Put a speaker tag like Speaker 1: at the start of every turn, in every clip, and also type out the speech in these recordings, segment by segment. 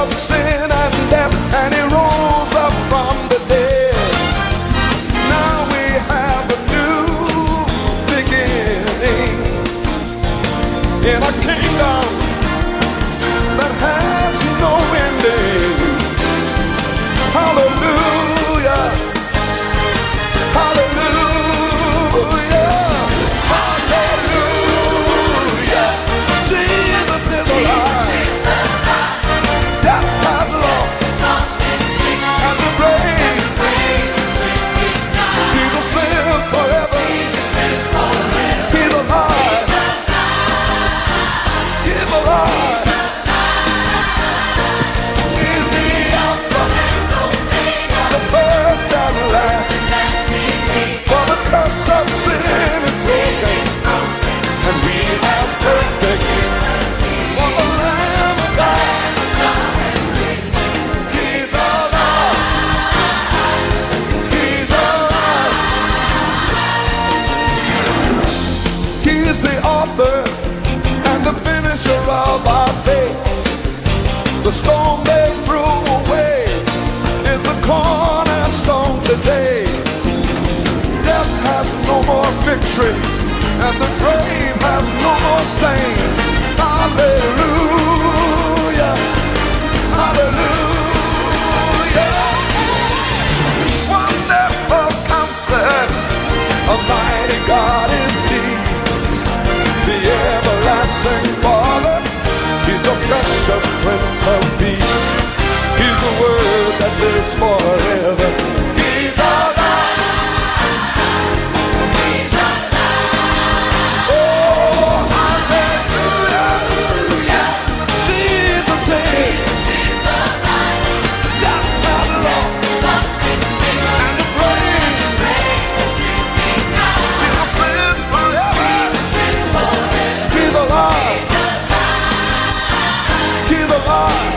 Speaker 1: of sin and death, and he rose up from the dead. Now we have a new beginning in a kingdom that has no ending. Hallelujah, hallelujah, hallelujah. Jesus is alive. Death has lost and the grave. Jesus lives forever. He's alive. He's alive. He's the Alpha, the first and the last. For the curse of sin is broken, and we have perfect. For the Lamb of God, He's alive. He's alive. He's the author and the finisher of our faith. The stone they threw away is the cornerstone today. Death has no more victory, and the grave has no more stain. Hallelujah, hallelujah. Wonderful Counselor, Almighty God is He. The everlasting Father, He's the precious Prince of Peace. He's the Word that lives forever. He's alive. He's alive. Oh, hallelujah. Jesus is alive. Death has lost its sting, and the grave. Jesus lives forever. He's alive. He's alive.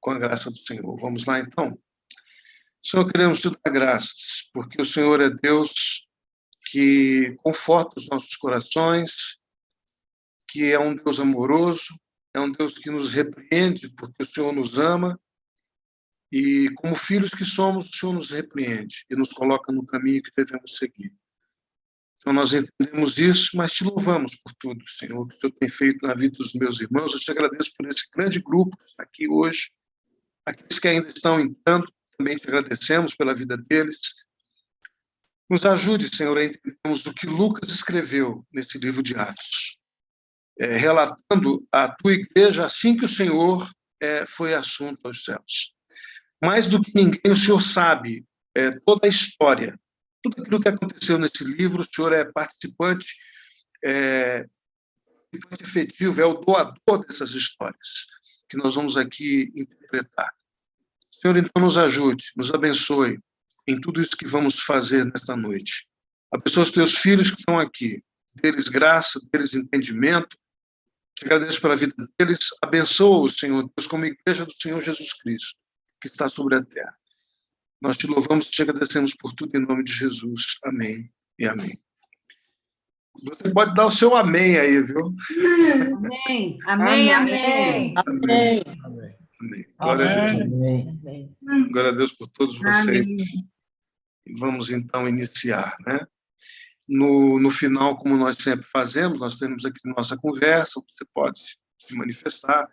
Speaker 1: Com a graça do Senhor. Vamos lá, então? Senhor, queremos te dar graças, porque o Senhor é Deus que conforta os nossos corações, que é um Deus amoroso, é um Deus que nos repreende, porque o Senhor nos ama, e como filhos que somos, o Senhor nos repreende e nos coloca no caminho que devemos seguir. Então, nós entendemos isso, mas te louvamos por tudo, Senhor, o que o Senhor tem feito na vida dos meus irmãos. Eu te agradeço por esse grande grupo que está aqui hoje. Aqueles que ainda estão entrando, também te agradecemos pela vida deles. Nos ajude, Senhor, a entendermos o que Lucas escreveu nesse livro de Atos, relatando a tua igreja assim que o Senhor foi assunto aos céus. Mais do que ninguém, o Senhor sabe toda a história, tudo aquilo que aconteceu nesse livro. O Senhor é participante efetivo, é o doador dessas histórias que nós vamos aqui interpretar. Senhor, então nos ajude, nos abençoe em tudo isso que vamos fazer nesta noite. Abençoa os teus filhos que estão aqui, deles graça, deles entendimento. Te agradeço pela vida deles. Abençoa-os, Senhor Deus, como igreja do Senhor Jesus Cristo, que está sobre a terra. Nós te louvamos e te agradecemos por tudo em nome de Jesus. Amém e amém. Você pode dar o seu amém aí, viu?
Speaker 2: Amém, amém, amém.
Speaker 3: Amém.
Speaker 4: Amém.
Speaker 1: Amém. Glória a Deus.
Speaker 3: Amém.
Speaker 1: Glória a Deus por todos vocês.
Speaker 2: Amém.
Speaker 1: E vamos então iniciar, né? No final, como nós sempre fazemos, nós temos aqui nossa conversa, você pode se manifestar,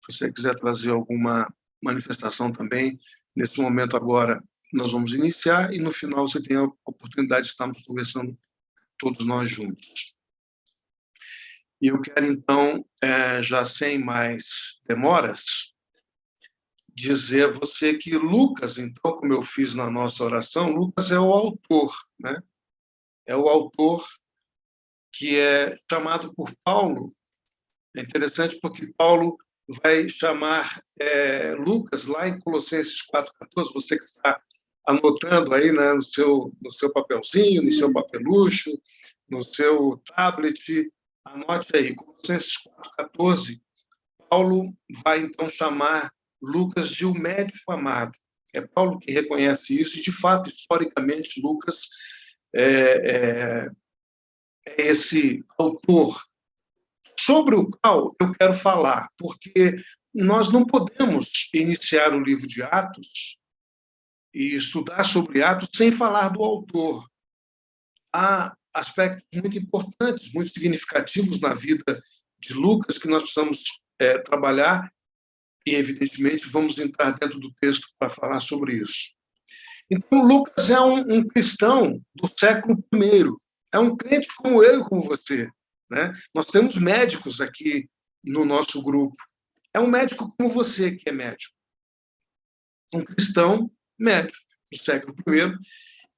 Speaker 1: se você quiser trazer alguma manifestação também. Nesse momento agora nós vamos iniciar e no final você tem a oportunidade de estarmos conversando todos nós juntos. E eu quero então, já sem mais demoras, dizer a você que Lucas, então, como eu fiz na nossa oração, Lucas é o autor, né? É o autor que é chamado por Paulo. É interessante porque Paulo vai chamar Lucas lá em Colossenses 4,14, você que está anotando aí, né, no seu papelzinho, no seu papelucho, no seu tablet, anote aí, Colossenses 4,14, Paulo vai então chamar Lucas de o médico amado. É Paulo que reconhece isso, e, de fato, historicamente, Lucas é esse autor sobre o qual eu quero falar, porque nós não podemos iniciar o livro de Atos e estudar sobre Atos sem falar do autor. Há aspectos muito importantes, muito significativos na vida de Lucas que nós precisamos trabalhar e, evidentemente, vamos entrar dentro do texto para falar sobre isso. Então, Lucas é um cristão do século I, é um crente como eu e como você, né? Nós temos médicos aqui no nosso grupo. É um médico como você que é médico, um cristão médico do século I,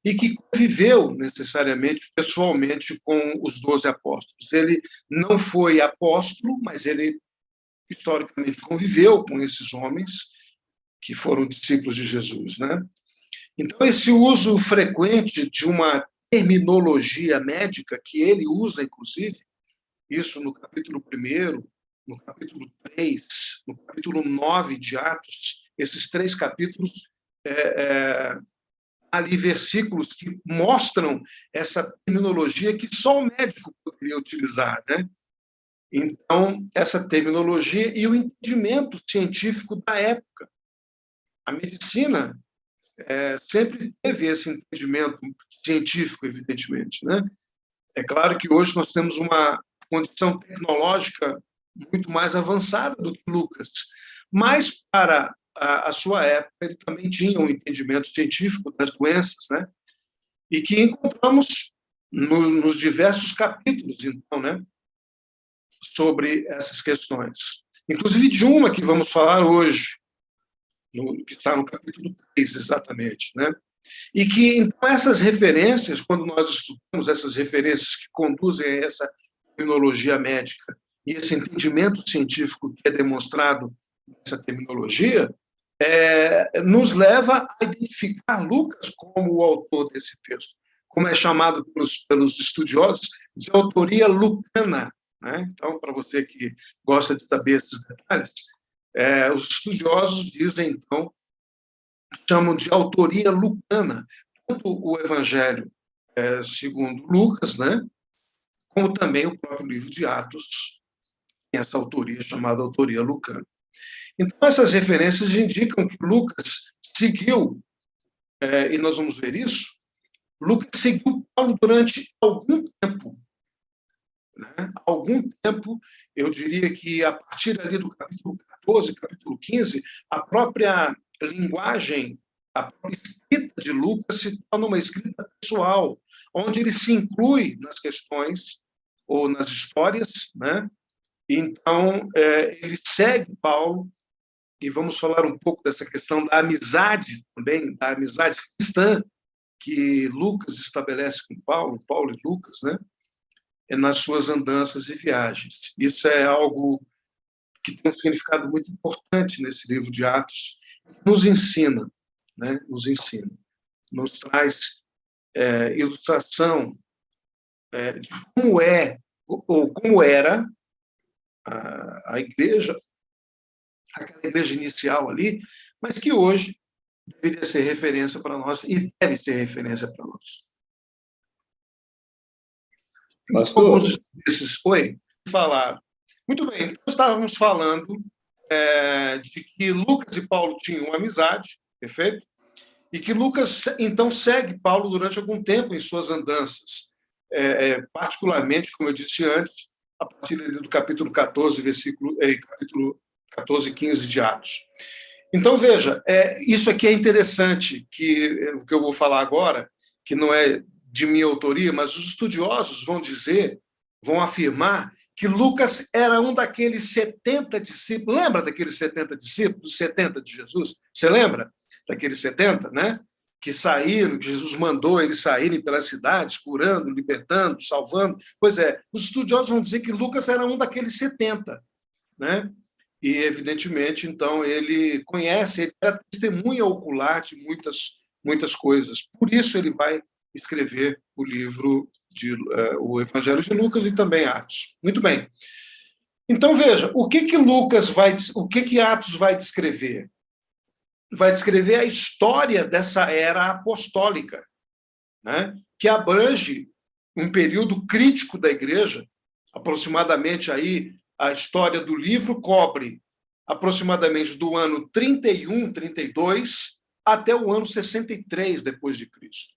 Speaker 1: e que conviveu necessariamente, pessoalmente, com os 12 apóstolos. Ele não foi apóstolo, mas ele historicamente conviveu com esses homens que foram discípulos de Jesus, né? Então, esse uso frequente de uma terminologia médica, que ele usa, inclusive, isso no capítulo 1, no capítulo 3, no capítulo 9 de Atos, esses 3 capítulos, ali versículos que mostram essa terminologia que só o médico poderia utilizar, né? Então, essa terminologia e o entendimento científico da época. A medicina sempre teve esse entendimento científico, evidentemente, né? É claro que hoje nós temos uma condição tecnológica muito mais avançada do que Lucas, mas para a sua época ele também tinha um entendimento científico das doenças, né? E que encontramos nos diversos capítulos, então, né? Sobre essas questões. Inclusive de uma que vamos falar hoje, que está no capítulo 3, exatamente, né? E que, então, essas referências, quando nós estudamos essas referências que conduzem a essa terminologia médica e esse entendimento científico que é demonstrado nessa terminologia, nos leva a identificar Lucas como o autor desse texto, como é chamado pelos estudiosos de autoria lucana, né? Então, para você que gosta de saber esses detalhes, os estudiosos dizem, então, chamam de autoria lucana, tanto o Evangelho segundo Lucas, né, como também o próprio livro de Atos, tem essa autoria chamada autoria lucana. Então, essas referências indicam que Lucas seguiu, e nós vamos ver isso, Lucas seguiu Paulo durante algum tempo. Né? Algum tempo, eu diria que a partir ali do capítulo 14, capítulo 15, a própria linguagem, a própria escrita de Lucas se torna uma escrita pessoal, onde ele se inclui nas questões ou nas histórias, né? Então, ele segue Paulo, e vamos falar um pouco dessa questão da amizade também, da amizade cristã que Lucas estabelece com Paulo e Lucas, né? Nas suas andanças e viagens. Isso é algo que tem um significado muito importante nesse livro de Atos, nos ensina, né? Nos traz ilustração de como é ou como era a igreja, aquela igreja inicial ali, mas que hoje deveria ser referência para nós e deve ser referência para nós.
Speaker 3: Pastor?
Speaker 1: Oi, falar. Muito bem, então estávamos falando de que Lucas e Paulo tinham uma amizade, perfeito? E que Lucas, então, segue Paulo durante algum tempo em suas andanças, particularmente, como eu disse antes, a partir do capítulo 14, capítulo 14 e 15 de Atos. Então, veja, isso aqui é interessante, o que eu vou falar agora, que não é de minha autoria, mas os estudiosos vão afirmar que Lucas era um daqueles 70 discípulos. Lembra daqueles 70 discípulos, dos 70 de Jesus? Você lembra daqueles 70, né? Que saíram, que Jesus mandou eles saírem pelas cidades, curando, libertando, salvando. Pois é, os estudiosos vão dizer que Lucas era um daqueles 70, né? E, evidentemente, então, ele era testemunha ocular de muitas coisas. Por isso, ele vai escrever o livro, o Evangelho de Lucas e também Atos. Muito bem. Então, veja, o que Atos vai descrever? vai descrever a história dessa era apostólica, né? Que abrange um período crítico da igreja, aproximadamente aí a história do livro cobre aproximadamente do ano 31, 32 até o ano 63 depois de Cristo.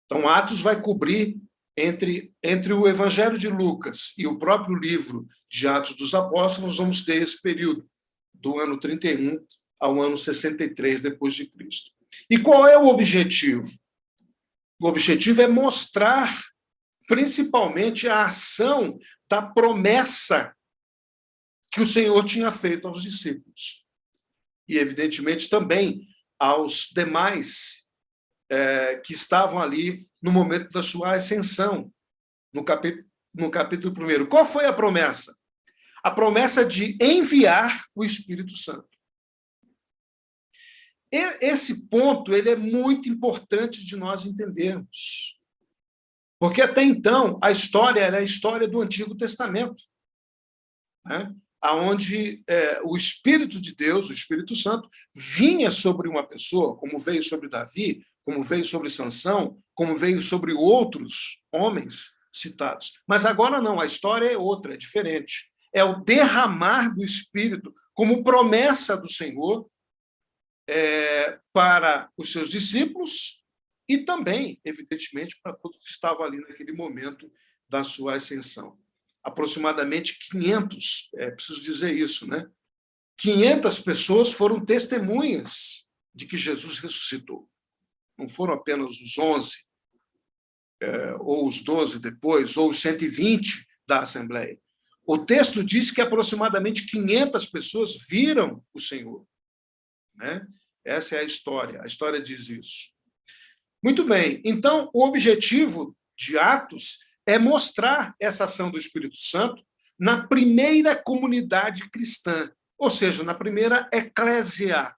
Speaker 1: Então, Atos vai cobrir entre o Evangelho de Lucas e o próprio livro de Atos dos Apóstolos, vamos ter esse período do ano 31 ao ano 63 depois de Cristo. E qual é o objetivo? O objetivo é mostrar principalmente a ação da promessa que o Senhor tinha feito aos discípulos. E, evidentemente, também aos demais que estavam ali no momento da sua ascensão, no capítulo 1. Qual foi a promessa? A promessa de enviar o Espírito Santo. Esse ponto ele é muito importante de nós entendermos. Porque até então a história era a história do Antigo Testamento, né? Onde o Espírito de Deus, o Espírito Santo, vinha sobre uma pessoa, como veio sobre Davi, como veio sobre Sansão, como veio sobre outros homens citados. Mas agora não, a história é outra, é diferente. É o derramar do Espírito como promessa do Senhor para os seus discípulos e também, evidentemente, para todos que estavam ali naquele momento da sua ascensão. Aproximadamente 500, preciso dizer isso, né? 500 pessoas foram testemunhas de que Jesus ressuscitou. Não foram apenas os 11, ou os 12 depois, ou os 120 da Assembleia. O texto diz que aproximadamente 500 pessoas viram o Senhor, né? Essa é a história diz isso. Muito bem, então o objetivo de Atos é mostrar essa ação do Espírito Santo na primeira comunidade cristã, ou seja, na primeira eclésia.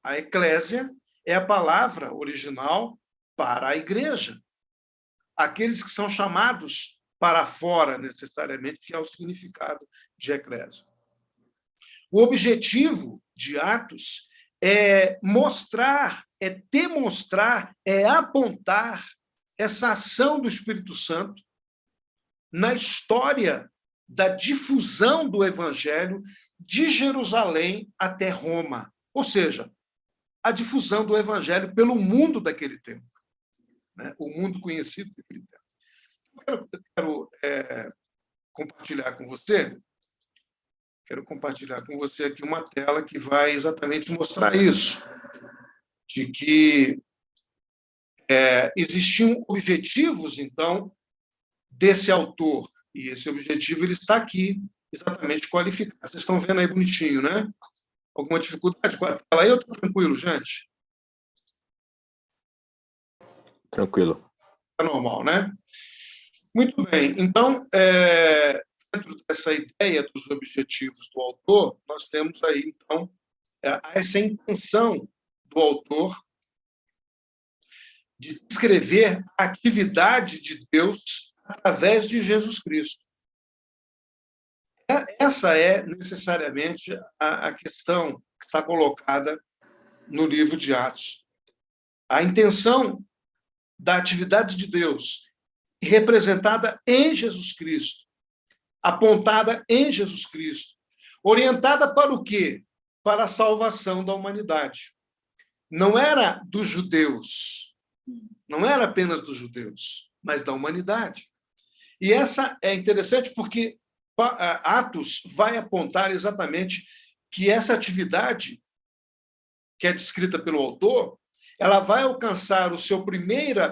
Speaker 1: A eclésia é a palavra original para a igreja. Aqueles que são chamados para fora, necessariamente, que é o significado de eclésia. O objetivo de Atos é mostrar, é demonstrar, é apontar essa ação do Espírito Santo na história da difusão do Evangelho de Jerusalém até Roma. Ou seja, a difusão do Evangelho pelo mundo daquele tempo, né? O mundo conhecido daquele tempo. Eu quero compartilhar com você. Quero compartilhar com você aqui uma tela que vai exatamente mostrar isso, de que existiam objetivos, então, desse autor, e esse objetivo ele está aqui, exatamente qualificado. Vocês estão vendo aí bonitinho, né? Alguma dificuldade com a tela aí? Eu estou tranquilo, gente?
Speaker 3: Tranquilo.
Speaker 1: Está normal, né? Muito bem. Então, dentro dessa ideia dos objetivos do autor, nós temos aí, então, essa intenção do autor de descrever a atividade de Deus através de Jesus Cristo. Essa é, necessariamente, a questão que está colocada no livro de Atos. A intenção da atividade de Deus representada em Jesus Cristo, apontada em Jesus Cristo, orientada para o quê? Para a salvação da humanidade. Não era dos judeus, não era apenas dos judeus, mas da humanidade. E essa é interessante porque Atos vai apontar exatamente que essa atividade, que é descrita pelo autor, ela vai alcançar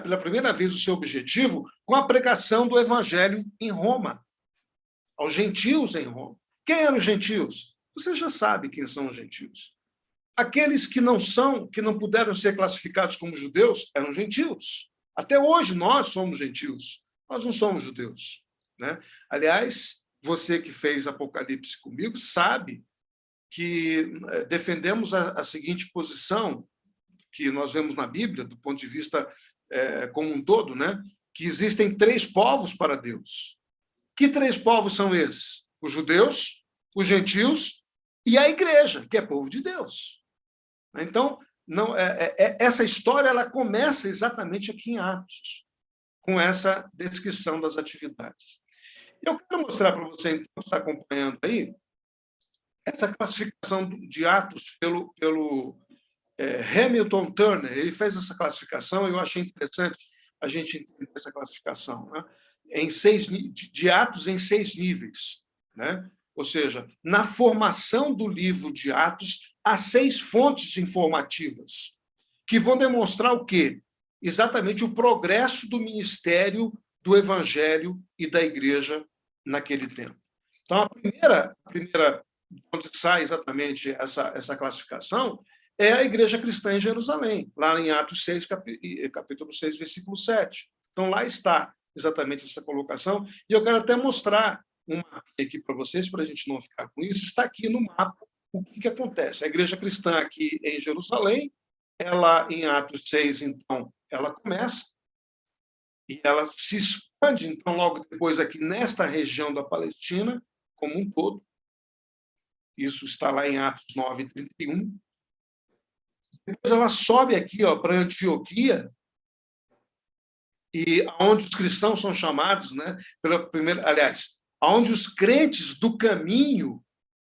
Speaker 1: pela primeira vez o seu objetivo com a pregação do Evangelho em Roma, aos gentios em Roma. Quem eram os gentios? Você já sabe quem são os gentios. Aqueles que não puderam ser classificados como judeus, eram gentios. Até hoje nós somos gentios, nós não somos judeus, né? Aliás, você que fez Apocalipse comigo sabe que defendemos a seguinte posição que nós vemos na Bíblia, do ponto de vista como um todo, né? Que existem 3 povos para Deus. Que 3 povos são esses? Os judeus, os gentios e a igreja, que é povo de Deus. Então, não, essa história ela começa exatamente aqui em Atos, com essa descrição das atividades. Eu quero mostrar para você, então, que está acompanhando aí, essa classificação de Atos pelo Hamilton Turner. Ele fez essa classificação e eu achei interessante a gente entender essa classificação, né? De Atos em 6 níveis, né? Ou seja, na formação do livro de Atos, há 6 fontes informativas que vão demonstrar o quê? Exatamente o progresso do ministério do evangelho e da igreja naquele tempo. Então, a primeira onde sai exatamente essa classificação é a igreja cristã em Jerusalém, lá em Atos 6, capítulo 6, versículo 7. Então, lá está exatamente essa colocação, e eu quero até mostrar um mapa aqui para vocês, para a gente não ficar com isso. Está aqui no mapa o que acontece. A igreja cristã aqui em Jerusalém, ela em Atos 6, então, ela começa, e ela se expande, então, logo depois aqui nesta região da Palestina, como um todo. Isso está lá em Atos 9, 31. Depois ela sobe aqui para Antioquia, e onde os cristãos são chamados, né, pela primeira, aliás, onde os crentes do caminho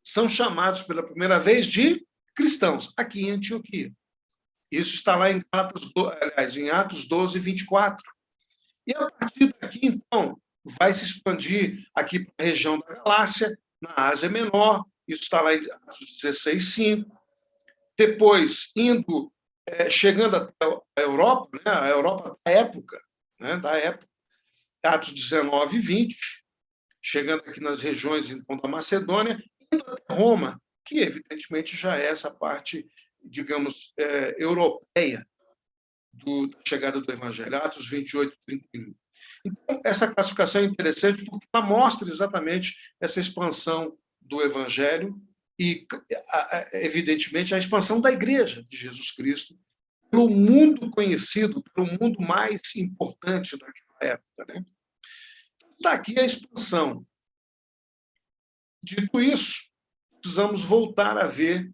Speaker 1: são chamados pela primeira vez de cristãos, aqui em Antioquia. Isso está lá em Atos 12, 24. E a partir daqui, então, vai se expandir aqui para a região da Galácia, na Ásia Menor. Isso está lá em Atos 16, 5. Depois, chegando até a Europa, né, a Europa da época, Atos 19, 20, chegando aqui nas regiões, então, da Macedônia, indo até Roma, que, evidentemente, já é essa parte, digamos, europeia da chegada do Evangelho, Atos 28, 31. Então, essa classificação é interessante porque ela mostra exatamente essa expansão do Evangelho e, evidentemente, a expansão da Igreja de Jesus Cristo pelo mundo conhecido, pelo mundo mais importante daquela época, né? Está aqui a expansão. Dito isso, precisamos voltar a ver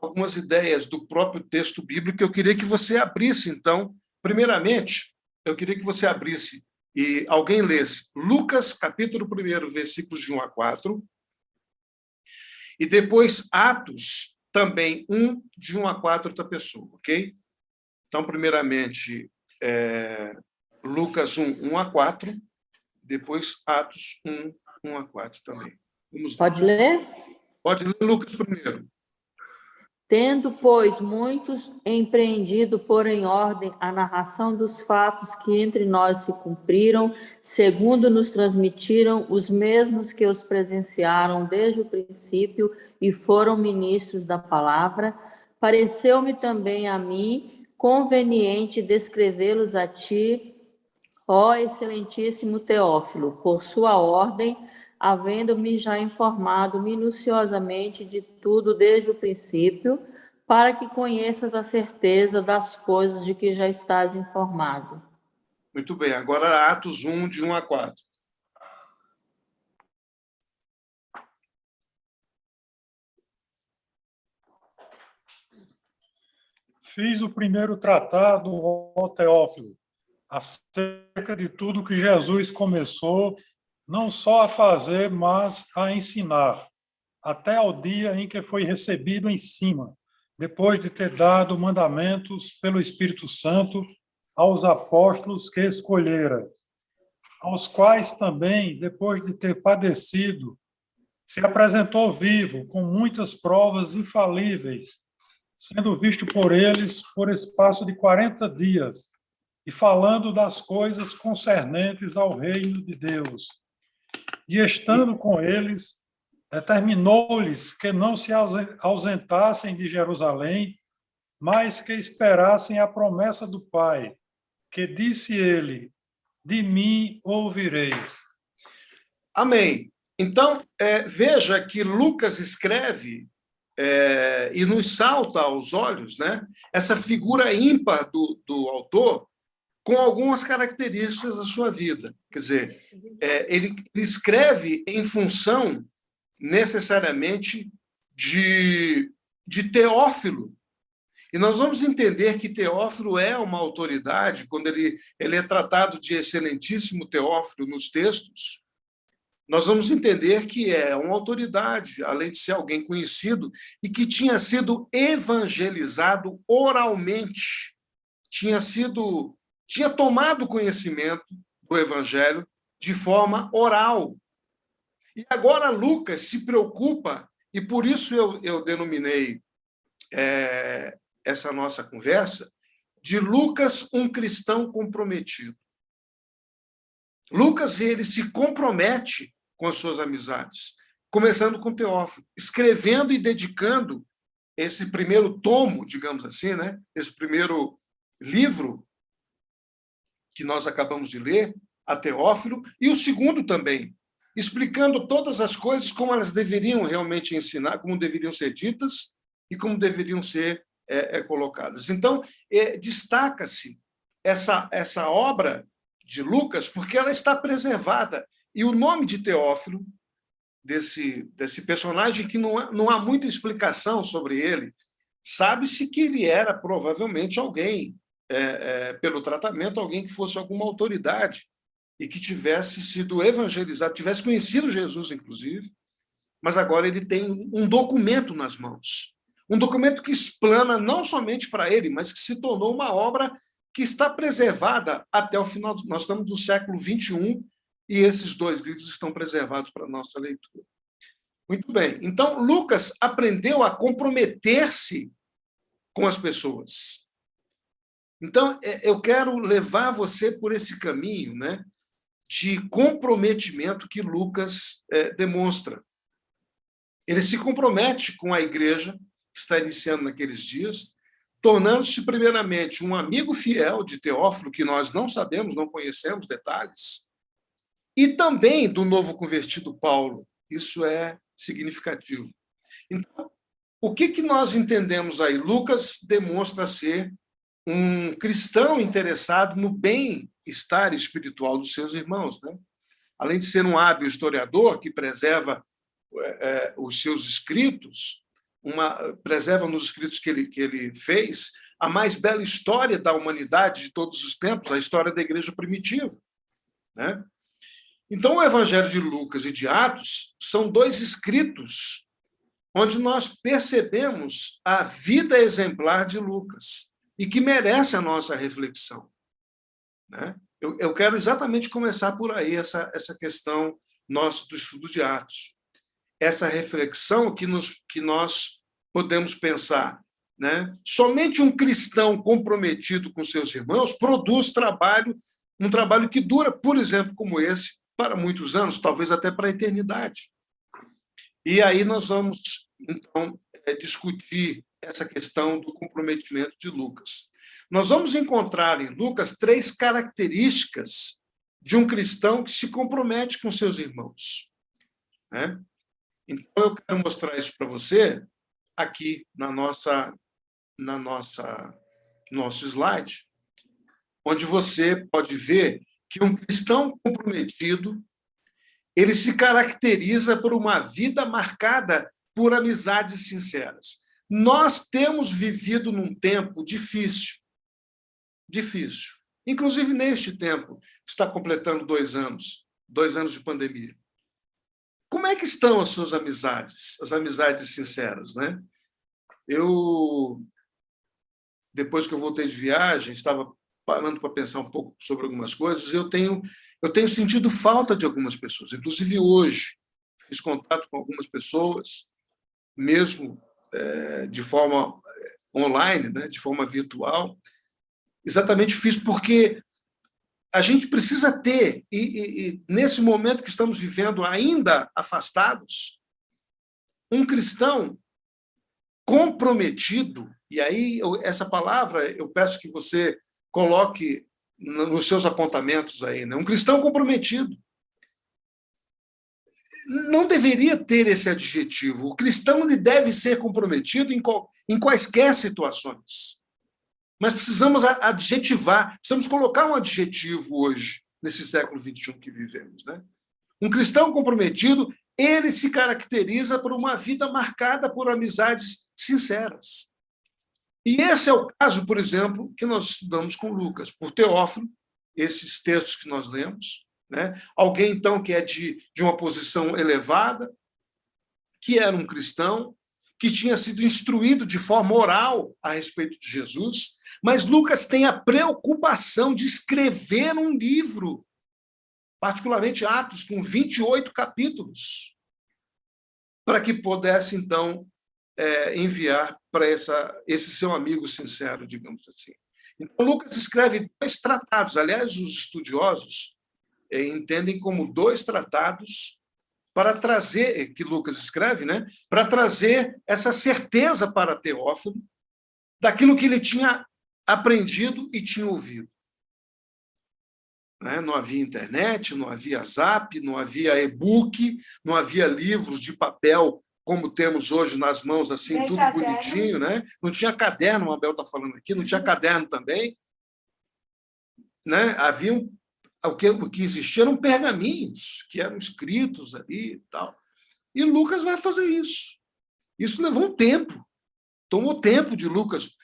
Speaker 1: algumas ideias do próprio texto bíblico que eu queria que você abrisse, então. Primeiramente, eu queria que você abrisse e alguém lesse Lucas, capítulo 1, versículos de 1 a 4, e depois Atos, também 1, de 1 a 4, outra pessoa, ok? Então, primeiramente, Lucas 1, 1 a 4, depois Atos 1, 1 a 4 também. Vamos lá.
Speaker 2: Pode ler?
Speaker 1: Pode ler Lucas primeiro.
Speaker 2: Tendo, pois, muitos empreendido pôr em ordem a narração dos fatos que entre nós se cumpriram, segundo nos transmitiram os mesmos que os presenciaram desde o princípio e foram ministros da palavra, pareceu-me também a mim conveniente descrevê-los a ti, ó excelentíssimo Teófilo, por sua ordem, havendo-me já informado minuciosamente de tudo desde o princípio, para que conheças a certeza das coisas de que já estás informado.
Speaker 1: Muito bem, agora Atos 1, de 1 a 4.
Speaker 4: Fiz o primeiro tratado, ó Teófilo, acerca de tudo que Jesus começou, não só a fazer, mas a ensinar, até ao dia em que foi recebido em cima, depois de ter dado mandamentos pelo Espírito Santo aos apóstolos que escolhera, aos quais também, depois de ter padecido, se apresentou vivo, com muitas provas infalíveis, sendo visto por eles por espaço de 40 dias, e falando das coisas concernentes ao reino de Deus. E estando com eles, determinou-lhes que não se ausentassem de Jerusalém, mas que esperassem a promessa do Pai, que disse ele, de mim ouvireis.
Speaker 1: Amém. Então, veja que Lucas escreve e nos salta aos olhos, né, essa figura ímpar do autor com algumas características da sua vida. Quer dizer, ele escreve em função, necessariamente, de Teófilo, E nós vamos entender que Teófilo é uma autoridade, quando ele é tratado de excelentíssimo Teófilo nos textos, nós vamos entender que é uma autoridade, além de ser alguém conhecido, e que tinha sido evangelizado oralmente, tinha tomado conhecimento do evangelho de forma oral. E agora Lucas se preocupa, e por isso eu denominei essa nossa conversa de Lucas, um cristão comprometido. Lucas, ele se compromete com as suas amizades, começando com Teófilo, escrevendo e dedicando esse primeiro tomo, digamos assim, né? Esse primeiro livro que nós acabamos de ler, a Teófilo, e o segundo também, explicando todas as coisas como elas deveriam realmente ensinar, como deveriam ser ditas e como deveriam ser colocadas. Então, destaca-se essa obra de Lucas porque ela está preservada. E o nome de Teófilo, desse personagem que não há muita explicação sobre ele, sabe-se que ele era provavelmente alguém, pelo tratamento, alguém que fosse alguma autoridade e que tivesse sido evangelizado, tivesse conhecido Jesus, inclusive, mas agora ele tem um documento nas mãos. Um documento que explana não somente para ele, mas que se tornou uma obra que está preservada até o final. Nós estamos no século XXI e esses dois livros estão preservados para a nossa leitura. Muito bem. Então, Lucas aprendeu a comprometer-se com as pessoas. Então, eu quero levar você por esse caminho, né, de comprometimento que Lucas demonstra. Ele se compromete com a igreja que está iniciando naqueles dias, tornando-se, primeiramente, um amigo fiel de Teófilo, que nós não sabemos, não conhecemos detalhes, e também do novo convertido Paulo. Isso é significativo. Então, o que nós entendemos aí? Lucas demonstra ser um cristão interessado no bem-estar espiritual dos seus irmãos, né? Além de ser um hábil historiador que preserva os seus escritos, preserva nos escritos que ele fez a mais bela história da humanidade de todos os tempos, a história da igreja primitiva, né? Então, o Evangelho de Lucas e de Atos são dois escritos onde nós percebemos a vida exemplar de Lucas e que merece a nossa reflexão, né? Eu quero exatamente começar por aí, essa questão nossa do estudo de Atos. Essa reflexão que nós podemos pensar, né? Somente um cristão comprometido com seus irmãos produz um trabalho que dura, por exemplo, como esse, para muitos anos, talvez até para a eternidade. E aí nós vamos, então, discutir essa questão do comprometimento de Lucas. Nós vamos encontrar em Lucas 3 características de um cristão que se compromete com seus irmãos, né? Então, eu quero mostrar isso para você aqui no nosso slide, onde você pode ver que um cristão comprometido, ele se caracteriza por uma vida marcada por amizades sinceras. Nós temos vivido num tempo difícil, inclusive neste tempo, que está completando 2 anos de pandemia. Como é que estão as suas amizades, as amizades sinceras, né? Depois que eu voltei de viagem, estava parando para pensar um pouco sobre algumas coisas, eu tenho sentido falta de algumas pessoas. Inclusive, hoje, fiz contato com algumas pessoas, mesmo de forma online, né, de forma virtual. Exatamente fiz porque a gente precisa ter, e nesse momento que estamos vivendo ainda afastados, um cristão comprometido, e aí essa palavra eu peço que você coloque nos seus apontamentos aí, né? Um cristão comprometido. Não deveria ter esse adjetivo. O cristão ele deve ser comprometido em quaisquer situações. Mas precisamos adjetivar, precisamos colocar um adjetivo hoje, nesse século XXI que vivemos, né? Um cristão comprometido, ele se caracteriza por uma vida marcada por amizades sinceras. E esse é o caso, por exemplo, que nós estudamos com Lucas, por Teófilo, esses textos que nós lemos, né? Alguém, então, que é de uma posição elevada, que era um cristão, que tinha sido instruído de forma oral a respeito de Jesus, mas Lucas tem a preocupação de escrever um livro, particularmente Atos, com 28 capítulos, para que pudesse, então, enviar para esse seu amigo sincero, digamos assim. Então, Lucas escreve 2 tratados. Aliás, os estudiosos entendem como 2 tratados para trazer, que Lucas escreve, né, para trazer essa certeza para Teófilo daquilo que ele tinha aprendido e tinha ouvido. Não havia internet, não havia zap, não havia e-book, não havia livros de papel como temos hoje nas mãos, assim, tudo caderno. Bonitinho, né? Não tinha caderno, o Abel está falando aqui, não tinha caderno também. Né? Havia o que existia eram pergaminhos, que eram escritos ali e tal. E Lucas vai fazer isso. Isso levou um tempo. Tomou tempo de Lucas.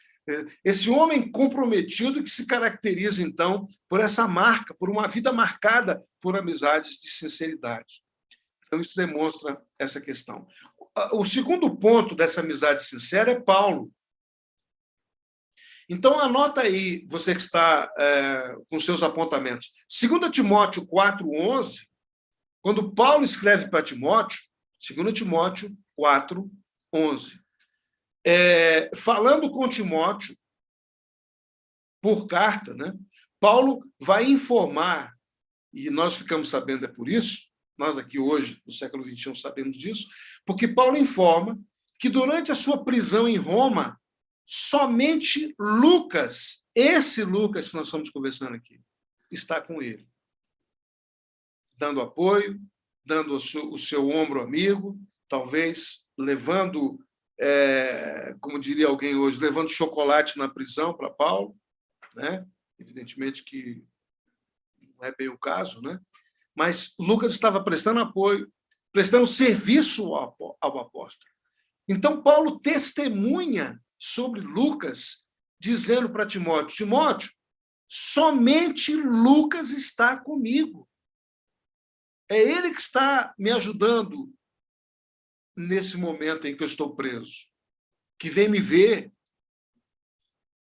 Speaker 1: Esse homem comprometido que se caracteriza, então, por essa marca, por uma vida marcada por amizades de sinceridade. Então, isso demonstra essa questão. O segundo ponto dessa amizade sincera é Paulo. Então, anota aí, você que está com seus apontamentos. 2 Timóteo 4,11, quando Paulo escreve para Timóteo, 2 Timóteo 4,11, falando com Timóteo, por carta, né, Paulo vai informar, e nós ficamos sabendo por isso, nós aqui hoje, no século XXI, sabemos disso, porque Paulo informa que durante a sua prisão em Roma, somente Lucas, esse Lucas que nós estamos conversando aqui, está com ele, dando apoio, dando o seu ombro amigo, talvez levando, como diria alguém hoje, levando chocolate na prisão para Paulo, né? Evidentemente que não é bem o caso, né? Mas Lucas estava prestando apoio, prestando serviço ao apóstolo. Então, Paulo testemunha sobre Lucas, dizendo para Timóteo, Timóteo, somente Lucas está comigo. É ele que está me ajudando nesse momento em que eu estou preso, que vem me ver,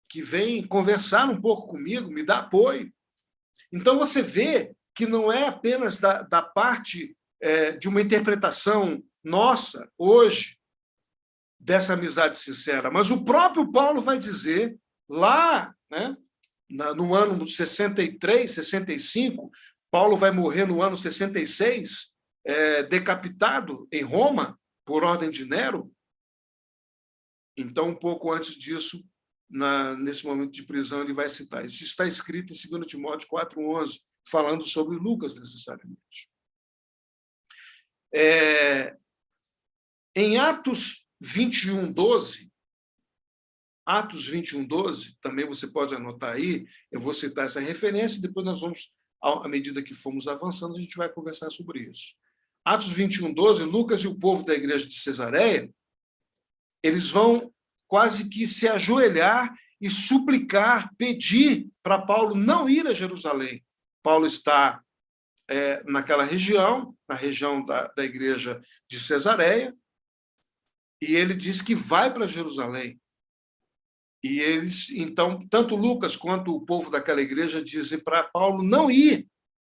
Speaker 1: que vem conversar um pouco comigo, me dá apoio. Então, você vê que não é apenas da parte de uma interpretação nossa, hoje, dessa amizade sincera, mas o próprio Paulo vai dizer, lá, né, no ano 63, 65, Paulo vai morrer no ano 66, decapitado em Roma, por ordem de Nero. Então, um pouco antes disso, nesse momento de prisão, ele vai citar. Isso está escrito em 2 Timóteo 4,11, falando sobre Lucas, necessariamente. Em Atos 21:12, também você pode anotar aí, eu vou citar essa referência, e depois nós vamos, à medida que formos avançando, a gente vai conversar sobre isso. Atos 21:12, Lucas e o povo da igreja de Cesareia, eles vão quase que se ajoelhar e suplicar, pedir para Paulo não ir a Jerusalém. Paulo está naquela região, na região da igreja de Cesareia, e ele diz que vai para Jerusalém. E eles, então, tanto Lucas quanto o povo daquela igreja dizem para Paulo não ir,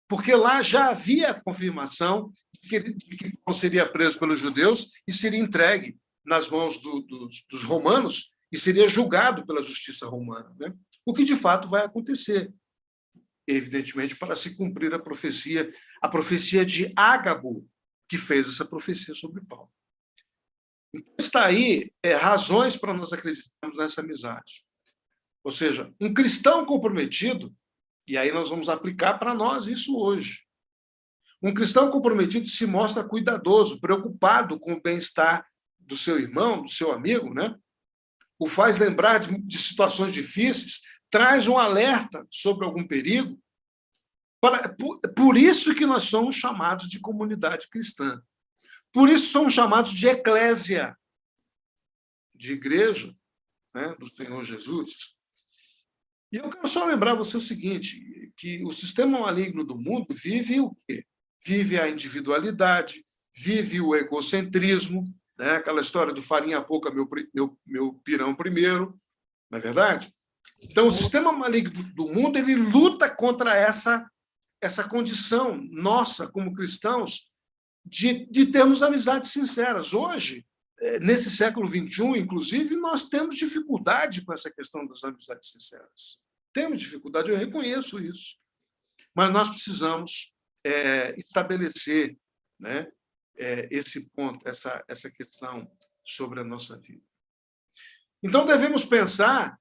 Speaker 1: porque lá já havia a confirmação de que Paulo seria preso pelos judeus e seria entregue nas mãos dos romanos e seria julgado pela justiça romana, né? O que, de fato, vai acontecer, evidentemente, para se cumprir a profecia de Ágabo, que fez essa profecia sobre Paulo. Então, está aí razões para nós acreditarmos nessa amizade. Ou seja, um cristão comprometido, e aí nós vamos aplicar para nós isso hoje. Um cristão comprometido se mostra cuidadoso, preocupado com o bem-estar do seu irmão, do seu amigo, né? O faz lembrar de situações difíceis, traz um alerta sobre algum perigo. Por isso que nós somos chamados de comunidade cristã. Por isso somos chamados de eclésia, de igreja. né, do Senhor Jesus. E eu quero só lembrar você o seguinte, que o sistema maligno do mundo vive o quê? Vive a individualidade, vive o egocentrismo, né? Aquela história do farinha pouca, meu pirão primeiro, não é verdade? Então, o sistema maligno do mundo ele luta contra essa condição nossa, como cristãos, de termos amizades sinceras. Hoje, nesse século XXI, inclusive, nós temos dificuldade com essa questão das amizades sinceras. Temos dificuldade, eu reconheço isso. Mas nós precisamos estabelecer, né, esse ponto, essa questão sobre a nossa vida. Então, devemos pensar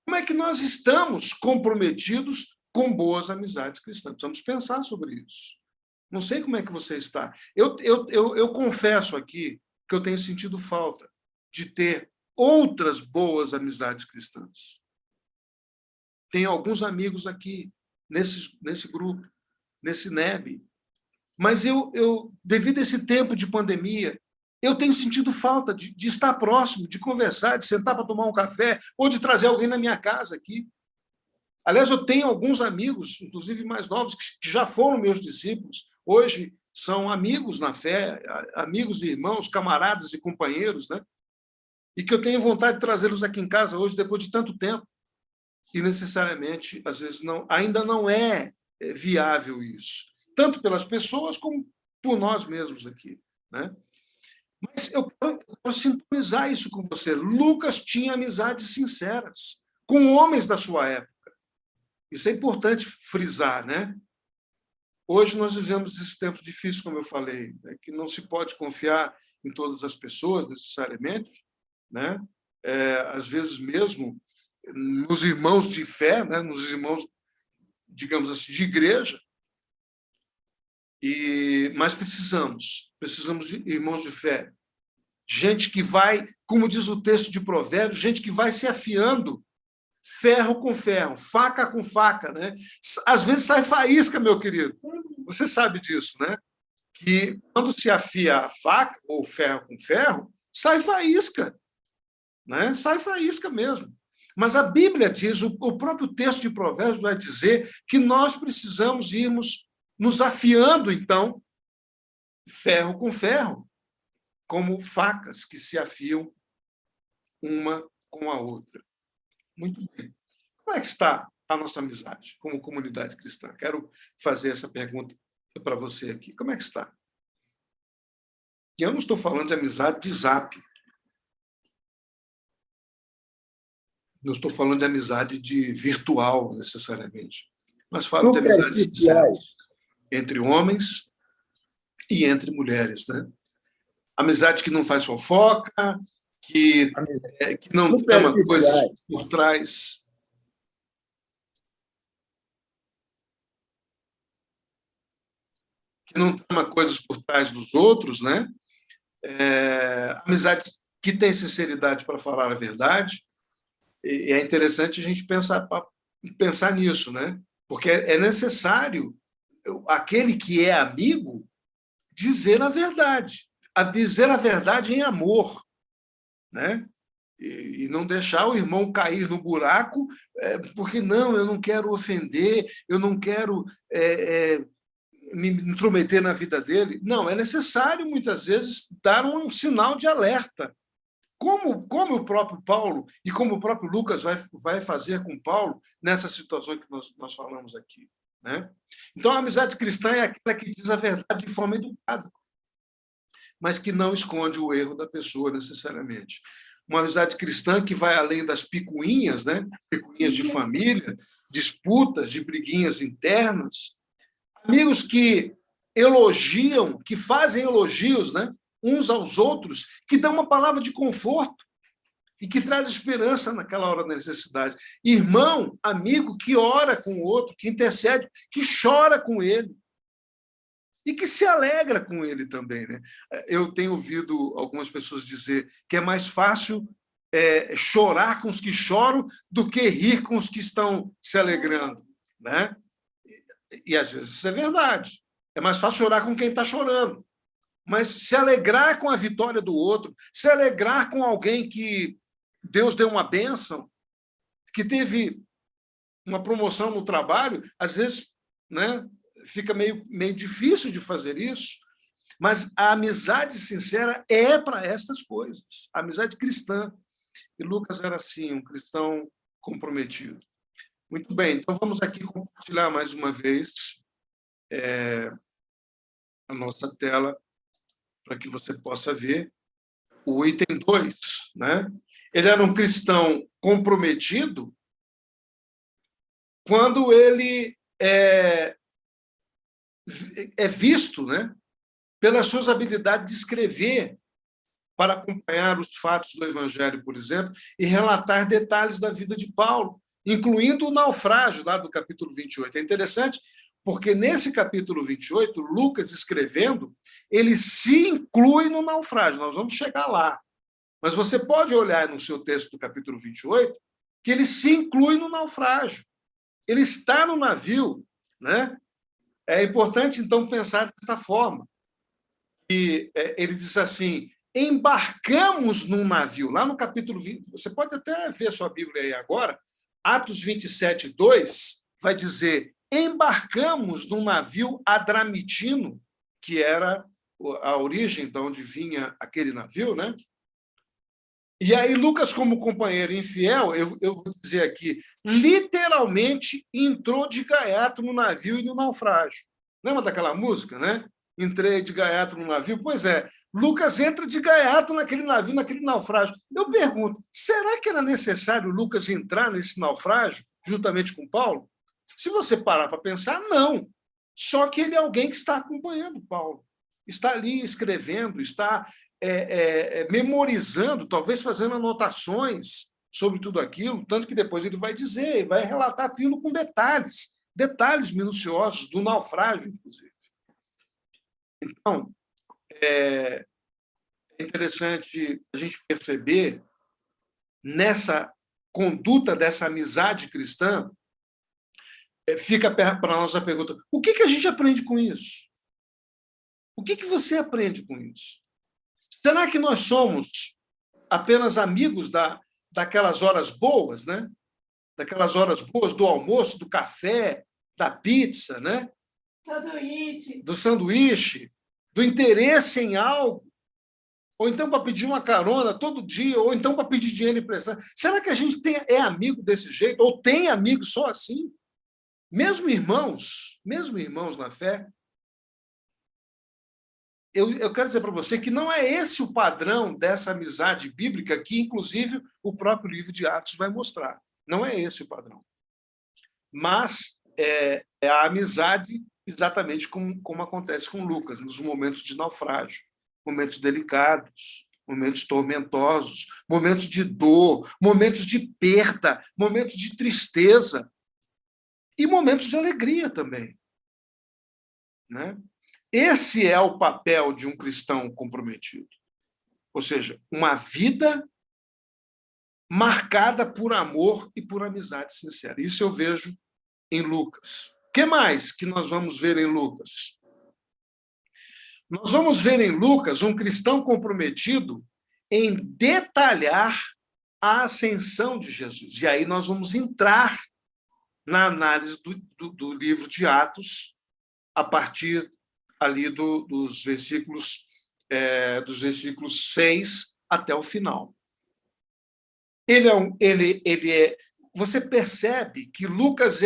Speaker 1: como é que nós estamos comprometidos com boas amizades cristãs. Precisamos pensar sobre isso. Não sei como é que você está. Eu confesso aqui que eu tenho sentido falta de ter outras boas amizades cristãs. Tenho alguns amigos aqui nesse grupo, nesse NEB, mas devido a esse tempo de pandemia, eu tenho sentido falta de estar próximo, de conversar, de sentar para tomar um café, ou de trazer alguém na minha casa aqui. Aliás, eu tenho alguns amigos, inclusive mais novos, que já foram meus discípulos, hoje são amigos na fé, amigos e irmãos, camaradas e companheiros, né? E que eu tenho vontade de trazê-los aqui em casa hoje, depois de tanto tempo. E necessariamente, às vezes, ainda não é viável isso, tanto pelas pessoas como por nós mesmos aqui, né? Mas eu quero sintonizar isso com você. Lucas tinha amizades sinceras com homens da sua época. Isso é importante frisar, né? Hoje nós vivemos esses tempos difíceis, como eu falei, né? Que não se pode confiar em todas as pessoas necessariamente, né? Às vezes mesmo nos irmãos de fé, né? Nos irmãos, digamos assim, de igreja. Mas precisamos de irmãos de fé, gente que vai, como diz o texto de Provérbios, gente que vai se afiando, ferro com ferro, faca com faca, né? Às vezes sai faísca, meu querido. Você sabe disso, né? Que quando se afia a faca ou ferro com ferro, sai faísca, né? Sai faísca mesmo. Mas a Bíblia diz, o próprio texto de Provérbios vai dizer que nós precisamos irmos nos afiando, então, ferro com ferro, como facas que se afiam uma com a outra. Muito bem. Como é que está a nossa amizade como comunidade cristã? Quero fazer essa pergunta para você aqui. Como é que está? E eu não estou falando de amizade de zap. Não estou falando de amizade de virtual, necessariamente. Mas falo de amizades sinceras entre homens e entre mulheres, né? Amizade que não faz fofoca, que não trama coisas por trás. Que não trama coisas por trás dos outros, né? Amizade que tem sinceridade para falar a verdade. E é interessante a gente pensar nisso, né? Porque é necessário aquele que é amigo dizer a verdade em amor, né? E não deixar o irmão cair no buraco, porque não, eu não quero ofender, eu não quero me intrometer na vida dele. Não, é necessário, muitas vezes, dar um sinal de alerta. Como o próprio Paulo e como o próprio Lucas vai fazer com Paulo nessa situação que nós falamos aqui, né? Então, a amizade cristã é aquela que diz a verdade de forma educada, mas que não esconde o erro da pessoa necessariamente. Uma amizade cristã que vai além das picuinhas, né? Picuinhas de família, disputas, de briguinhas internas. Amigos que elogiam, que fazem elogios, né? Uns aos outros, que dão uma palavra de conforto e que traz esperança naquela hora da necessidade. Irmão, amigo que ora com o outro, que intercede, que chora com ele e que se alegra com ele também, né? Eu tenho ouvido algumas pessoas dizer que é mais fácil chorar com os que choram do que rir com os que estão se alegrando, né? E às vezes isso é verdade. É mais fácil chorar com quem está chorando. Mas se alegrar com a vitória do outro, se alegrar com alguém que Deus deu uma bênção, que teve uma promoção no trabalho, às vezes, né, fica meio difícil de fazer isso, mas a amizade sincera é para estas coisas, a amizade cristã. E Lucas era, assim, um cristão comprometido. Muito bem, então vamos aqui compartilhar mais uma vez a nossa tela, para que você possa ver o item 2, né? Ele era um cristão comprometido quando ele é visto, né, pelas suas habilidades de escrever para acompanhar os fatos do Evangelho, por exemplo, e relatar detalhes da vida de Paulo, incluindo o naufrágio lá do capítulo 28. É interessante, porque nesse capítulo 28, Lucas escrevendo, ele se inclui no naufrágio. Nós vamos chegar lá. Mas você pode olhar no seu texto do capítulo 28 que ele se inclui no naufrágio. Ele está no navio, né? É importante, então, pensar dessa forma. E ele diz assim, embarcamos num navio. Lá no capítulo 20, você pode até ver sua Bíblia aí agora, Atos 27, 2, vai dizer, embarcamos num navio adramitino, que era a origem de onde vinha aquele navio, né? E aí, Lucas, como companheiro infiel, eu vou dizer aqui, literalmente entrou de gaiato no navio e no naufrágio. Lembra daquela música, né? Entrei de gaiato no navio? Pois é, Lucas entra de gaiato naquele navio, naquele naufrágio. Eu pergunto, será que era necessário Lucas entrar nesse naufrágio, juntamente com Paulo? Se você parar para pensar, não. Só que ele é alguém que está acompanhando Paulo. Está ali escrevendo, está memorizando, talvez fazendo anotações sobre tudo aquilo, tanto que depois ele vai dizer, vai relatar aquilo com detalhes, detalhes minuciosos do naufrágio, inclusive. Então, é interessante a gente perceber nessa conduta dessa amizade cristã, fica para nós a pergunta, o que a gente aprende com isso? O que você aprende com isso? Será que nós somos apenas amigos daquelas horas boas, né? Daquelas horas boas do almoço, do café, da pizza, né? Do sanduíche, do interesse em algo, ou então para pedir uma carona todo dia, ou então para pedir dinheiro emprestado. Será que a gente é amigo desse jeito, ou tem amigos só assim? Mesmo irmãos na fé, eu quero dizer para você que não é esse o padrão dessa amizade bíblica que, inclusive, o próprio livro de Atos vai mostrar. Não é esse o padrão. Mas é a amizade exatamente como acontece com Lucas, nos momentos de naufrágio, momentos delicados, momentos tormentosos, momentos de dor, momentos de perda, momentos de tristeza e momentos de alegria também, né? Esse é o papel de um cristão comprometido. Ou seja, uma vida marcada por amor e por amizade sincera. Isso eu vejo em Lucas. O que mais que nós vamos ver em Lucas? Nós vamos ver em Lucas um cristão comprometido em detalhar a ascensão de Jesus. E aí nós vamos entrar na análise do livro de Atos, a partir ali dos versículos 6 até o final. Você percebe que Lucas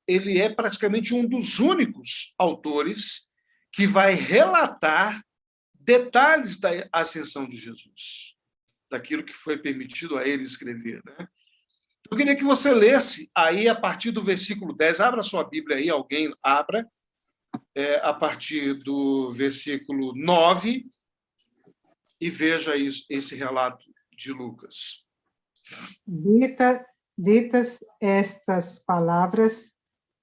Speaker 1: ele é praticamente um dos únicos autores que vai relatar detalhes da ascensão de Jesus, daquilo que foi permitido a ele escrever, né? Eu queria que você lesse aí a partir do versículo 10. Abra sua Bíblia aí, alguém abra. A partir do versículo 9 e veja esse relato de Lucas.
Speaker 5: Ditas estas palavras,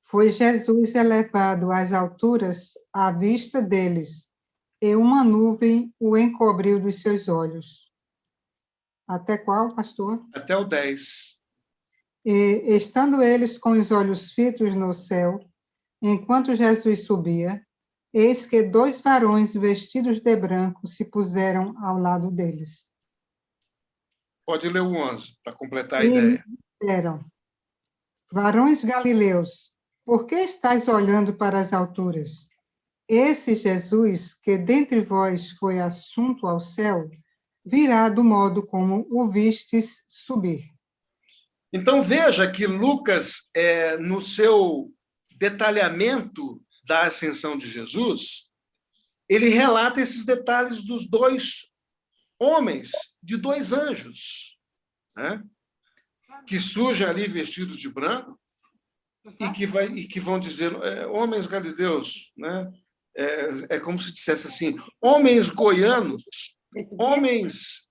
Speaker 5: foi Jesus elevado às alturas à vista deles, e uma nuvem o encobriu dos seus olhos. Até qual, pastor?
Speaker 1: Até o 10.
Speaker 5: E, estando eles com os olhos fitos no céu, enquanto Jesus subia, eis que 2 varões vestidos de branco se puseram ao lado deles.
Speaker 1: Pode ler o 11, para completar a
Speaker 5: E
Speaker 1: ideia.
Speaker 5: disseram: Varões galileus, por que estáis olhando para as alturas? Esse Jesus, que dentre vós foi assunto ao céu, virá do modo como o vistes subir.
Speaker 1: Então, veja que Lucas, no seu detalhamento da ascensão de Jesus, ele relata esses detalhes dos dois homens, de dois anjos, né? Que surgem ali vestidos de branco e que vão dizer, homens galileus, né? É como se dissesse assim, homens goianos, homens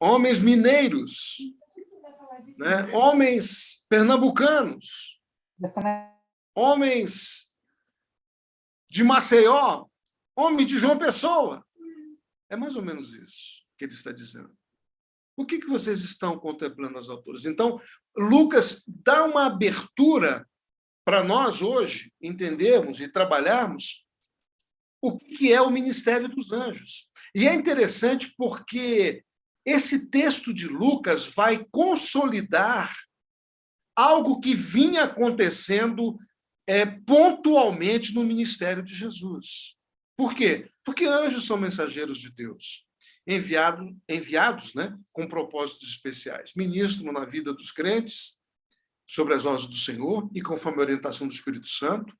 Speaker 1: homens mineiros, né? Homens pernambucanos, homens de Maceió, homens de João Pessoa. É mais ou menos isso que ele está dizendo. Por que vocês estão contemplando as alturas? Então, Lucas dá uma abertura para nós hoje entendermos e trabalharmos o que é o ministério dos anjos. E é interessante porque esse texto de Lucas vai consolidar algo que vinha acontecendo pontualmente no ministério de Jesus. Por quê? Porque anjos são mensageiros de Deus, enviados, né, com propósitos especiais. Ministram na vida dos crentes, sobre as ordens do Senhor e conforme a orientação do Espírito Santo.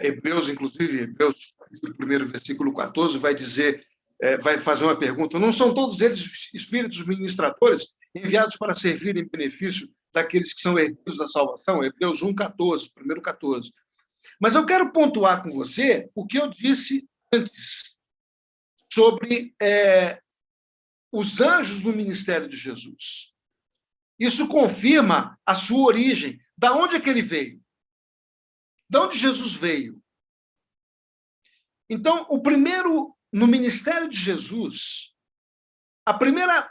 Speaker 1: Hebreus, inclusive, Hebreus, 1 versículo 14, vai dizer, vai fazer uma pergunta: não são todos eles espíritos ministradores enviados para servir em benefício daqueles que são herdeiros da salvação? Hebreus 1:14, primeiro 14. Mas eu quero pontuar com você o que eu disse antes sobre os anjos no ministério de Jesus. Isso confirma a sua origem. Da onde é que ele veio? De onde Jesus veio? Então, no ministério de Jesus,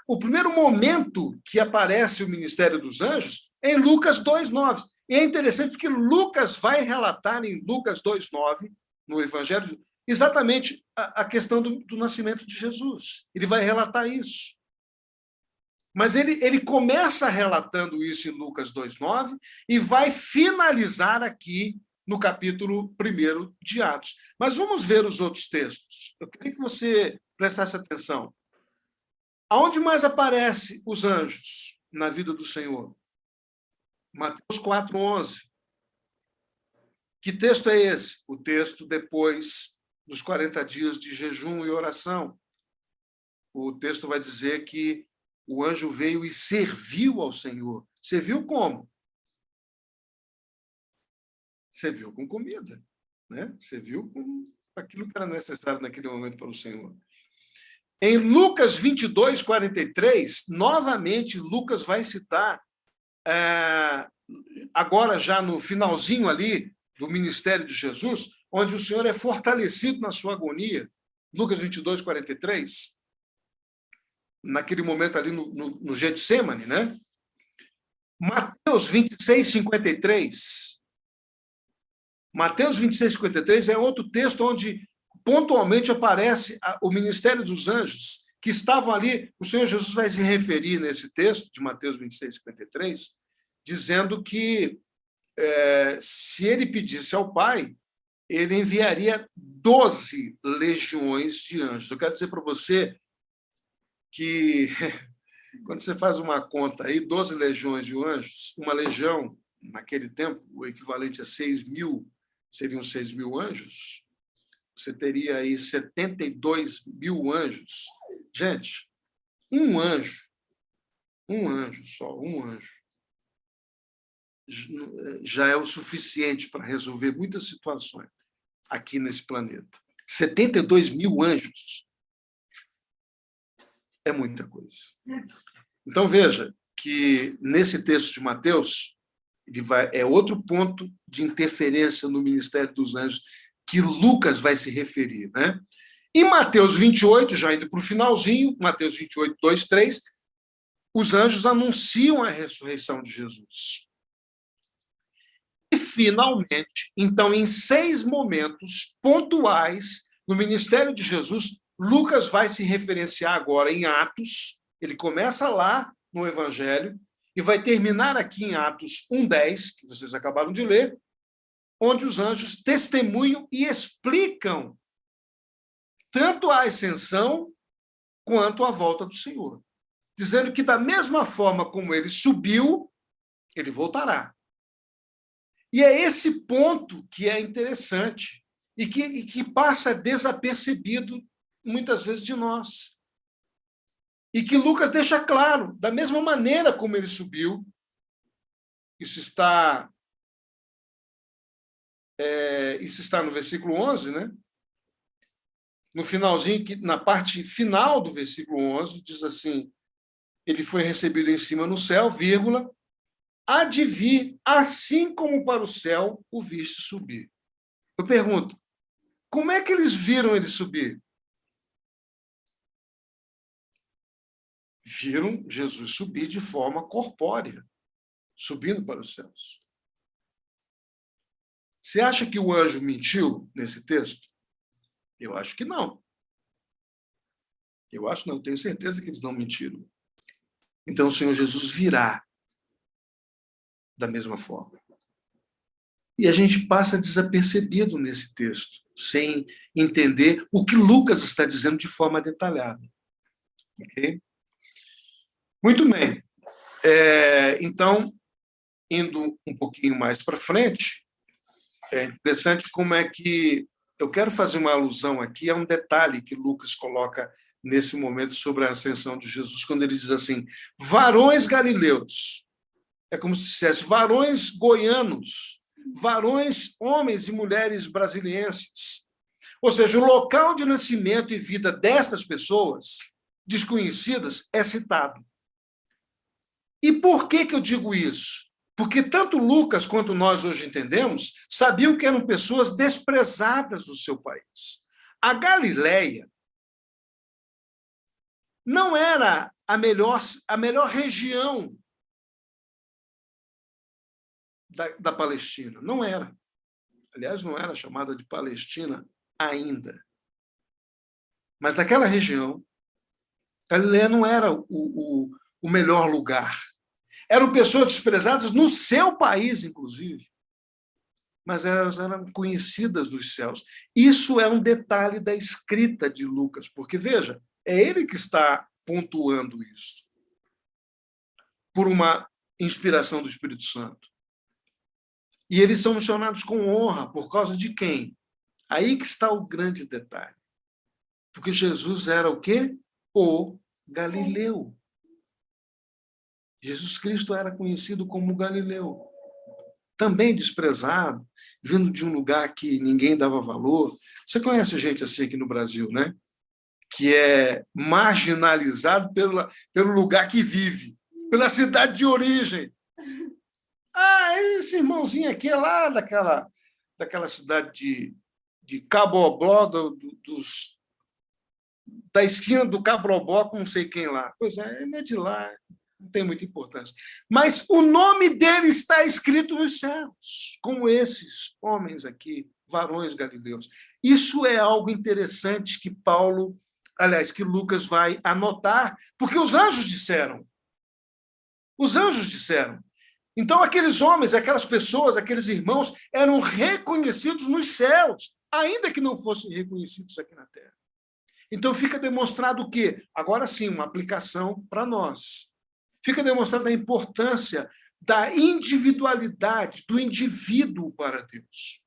Speaker 1: o primeiro momento que aparece o ministério dos anjos é em Lucas 2:9. E é interessante que Lucas vai relatar em Lucas 2:9, no Evangelho, exatamente a questão do nascimento de Jesus. Ele vai relatar isso. Mas ele começa relatando isso em Lucas 2:9 e vai finalizar aqui no capítulo 1 de Atos. Mas vamos ver os outros textos. Eu queria que você prestasse atenção. Aonde mais aparecem os anjos na vida do Senhor? Mateus 4:11. Que texto é esse? O texto depois dos 40 dias de jejum e oração. O texto vai dizer que o anjo veio e serviu ao Senhor. Serviu como? Serviu com comida, né? Serviu com aquilo que era necessário naquele momento para o Senhor. Em Lucas 22:43, novamente, Lucas vai citar, agora já no finalzinho ali do ministério de Jesus, onde o Senhor é fortalecido na sua agonia. Lucas 22:43. Naquele momento ali no Getsemane, né? Mateus 26:53. Mateus 26:53 é outro texto onde pontualmente aparece o ministério dos anjos, que estavam ali. O Senhor Jesus vai se referir nesse texto de Mateus 26:53, dizendo que se ele pedisse ao Pai, ele enviaria 12 legiões de anjos. Eu quero dizer para você que, quando você faz uma conta aí, 12 legiões de anjos, uma legião, naquele tempo, o equivalente a 6.000, seriam 6.000 anjos, você teria aí 72.000 anjos. Gente, um anjo só, um anjo, já é o suficiente para resolver muitas situações aqui nesse planeta. 72.000 anjos. É muita coisa. Então, veja que nesse texto de Mateus, é outro ponto de interferência no ministério dos anjos que Lucas vai se referir, né? Em Mateus 28, já indo para o finalzinho, Mateus 28, 2, 3, os anjos anunciam a ressurreição de Jesus. E, finalmente, então, em 6 momentos pontuais no ministério de Jesus, Lucas vai se referenciar agora em Atos, ele começa lá no Evangelho e vai terminar aqui em Atos 1:10, que vocês acabaram de ler, onde os anjos testemunham e explicam tanto a ascensão quanto a volta do Senhor, dizendo que da mesma forma como ele subiu, ele voltará. E é esse ponto que é interessante e que passa desapercebido muitas vezes de nós. E que Lucas deixa claro, da mesma maneira como ele subiu, isso está no versículo 11, né? No finalzinho, na parte final do versículo 11, diz assim, ele foi recebido em cima no céu, vírgula, há de vir, assim como para o céu o viste subir. Eu pergunto, como é que eles viram ele subir? Viram Jesus subir de forma corpórea, subindo para os céus. Você acha que o anjo mentiu nesse texto? Eu acho que não. Eu acho não, tenho certeza que eles não mentiram. Então o Senhor Jesus virá da mesma forma. E a gente passa desapercebido nesse texto, sem entender o que Lucas está dizendo de forma detalhada. Ok? Muito bem. Então, indo um pouquinho mais para frente, é interessante como é que... Eu quero fazer uma alusão aqui a um detalhe que Lucas coloca nesse momento sobre a ascensão de Jesus, quando ele diz assim, varões galileus. É como se dissesse varões goianos, varões, homens e mulheres brasilienses. Ou seja, o local de nascimento e vida destas pessoas desconhecidas é citado. E por que eu digo isso? Porque tanto Lucas quanto nós hoje entendemos sabiam que eram pessoas desprezadas do seu país. A Galileia não era a melhor região da Palestina. Não era. Aliás, não era chamada de Palestina ainda. Mas naquela região, Galileia não era o melhor lugar. Eram pessoas desprezadas no seu país, inclusive. Mas elas eram conhecidas nos céus. Isso é um detalhe da escrita de Lucas, porque, veja, é ele que está pontuando isso, por uma inspiração do Espírito Santo. E eles são mencionados com honra, por causa de quem? Aí que está o grande detalhe. Porque Jesus era o quê? O Galileu. Jesus Cristo era conhecido como Galileu. Também desprezado, vindo de um lugar que ninguém dava valor. Você conhece gente assim aqui no Brasil, né? Que é marginalizado pelo lugar que vive, pela cidade de origem. Esse irmãozinho aqui é lá daquela cidade de Cabobló, da esquina do Cabobló com não sei quem lá. Pois é, ele é de lá, não tem muita importância. Mas o nome dele está escrito nos céus, como esses homens aqui, varões galileus. Isso é algo interessante que que Lucas vai anotar, porque os anjos disseram. Os anjos disseram. Então, aqueles homens, aquelas pessoas, aqueles irmãos eram reconhecidos nos céus, ainda que não fossem reconhecidos aqui na Terra. Então, fica demonstrado o quê? Agora sim, uma aplicação para nós. Fica demonstrada a importância da individualidade do indivíduo para Deus.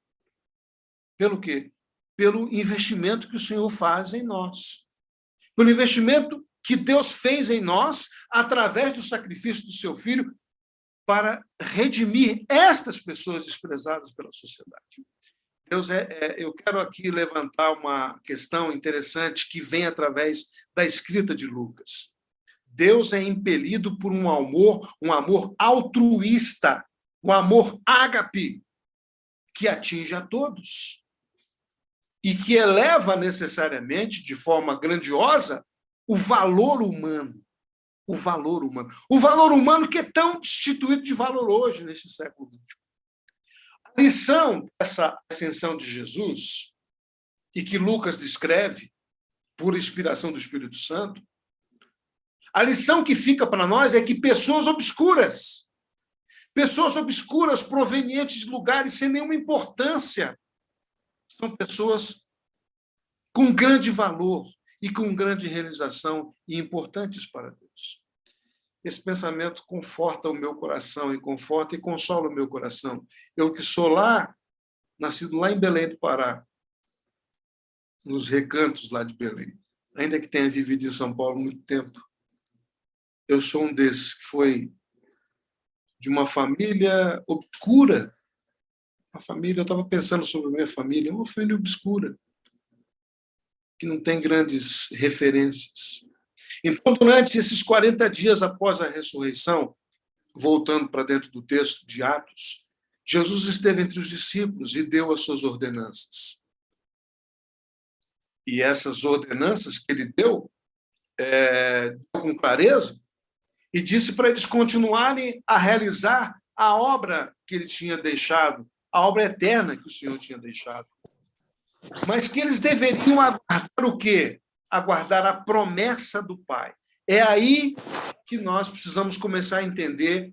Speaker 1: Pelo quê? Pelo investimento que o Senhor faz em nós. Pelo investimento que Deus fez em nós através do sacrifício do seu Filho para redimir estas pessoas desprezadas pela sociedade. Eu quero aqui levantar uma questão interessante que vem através da escrita de Lucas. Deus é impelido por um amor altruísta, um amor ágape, que atinge a todos e que eleva necessariamente, de forma grandiosa, o valor humano. O valor humano. O valor humano que é tão destituído de valor hoje, nesse século XXI. A lição dessa ascensão de Jesus, e que Lucas descreve, por inspiração do Espírito Santo, a lição que fica para nós é que pessoas obscuras provenientes de lugares sem nenhuma importância, são pessoas com grande valor e com grande realização e importantes para Deus. Esse pensamento conforta o meu coração e conforta e consola o meu coração. Eu que sou nascido lá em Belém do Pará, nos recantos lá de Belém, ainda que tenha vivido em São Paulo muito tempo, eu sou um desses que foi de uma família obscura. Eu estava pensando sobre a minha família, uma família obscura, que não tem grandes referências. Então, durante esses 40 dias após a ressurreição, voltando para dentro do texto de Atos, Jesus esteve entre os discípulos e deu as suas ordenanças. E essas ordenanças que ele deu com clareza, e disse para eles continuarem a realizar a obra que ele tinha deixado, a obra eterna que o Senhor tinha deixado. Mas que eles deveriam aguardar o quê? Aguardar a promessa do Pai. É aí que nós precisamos começar a entender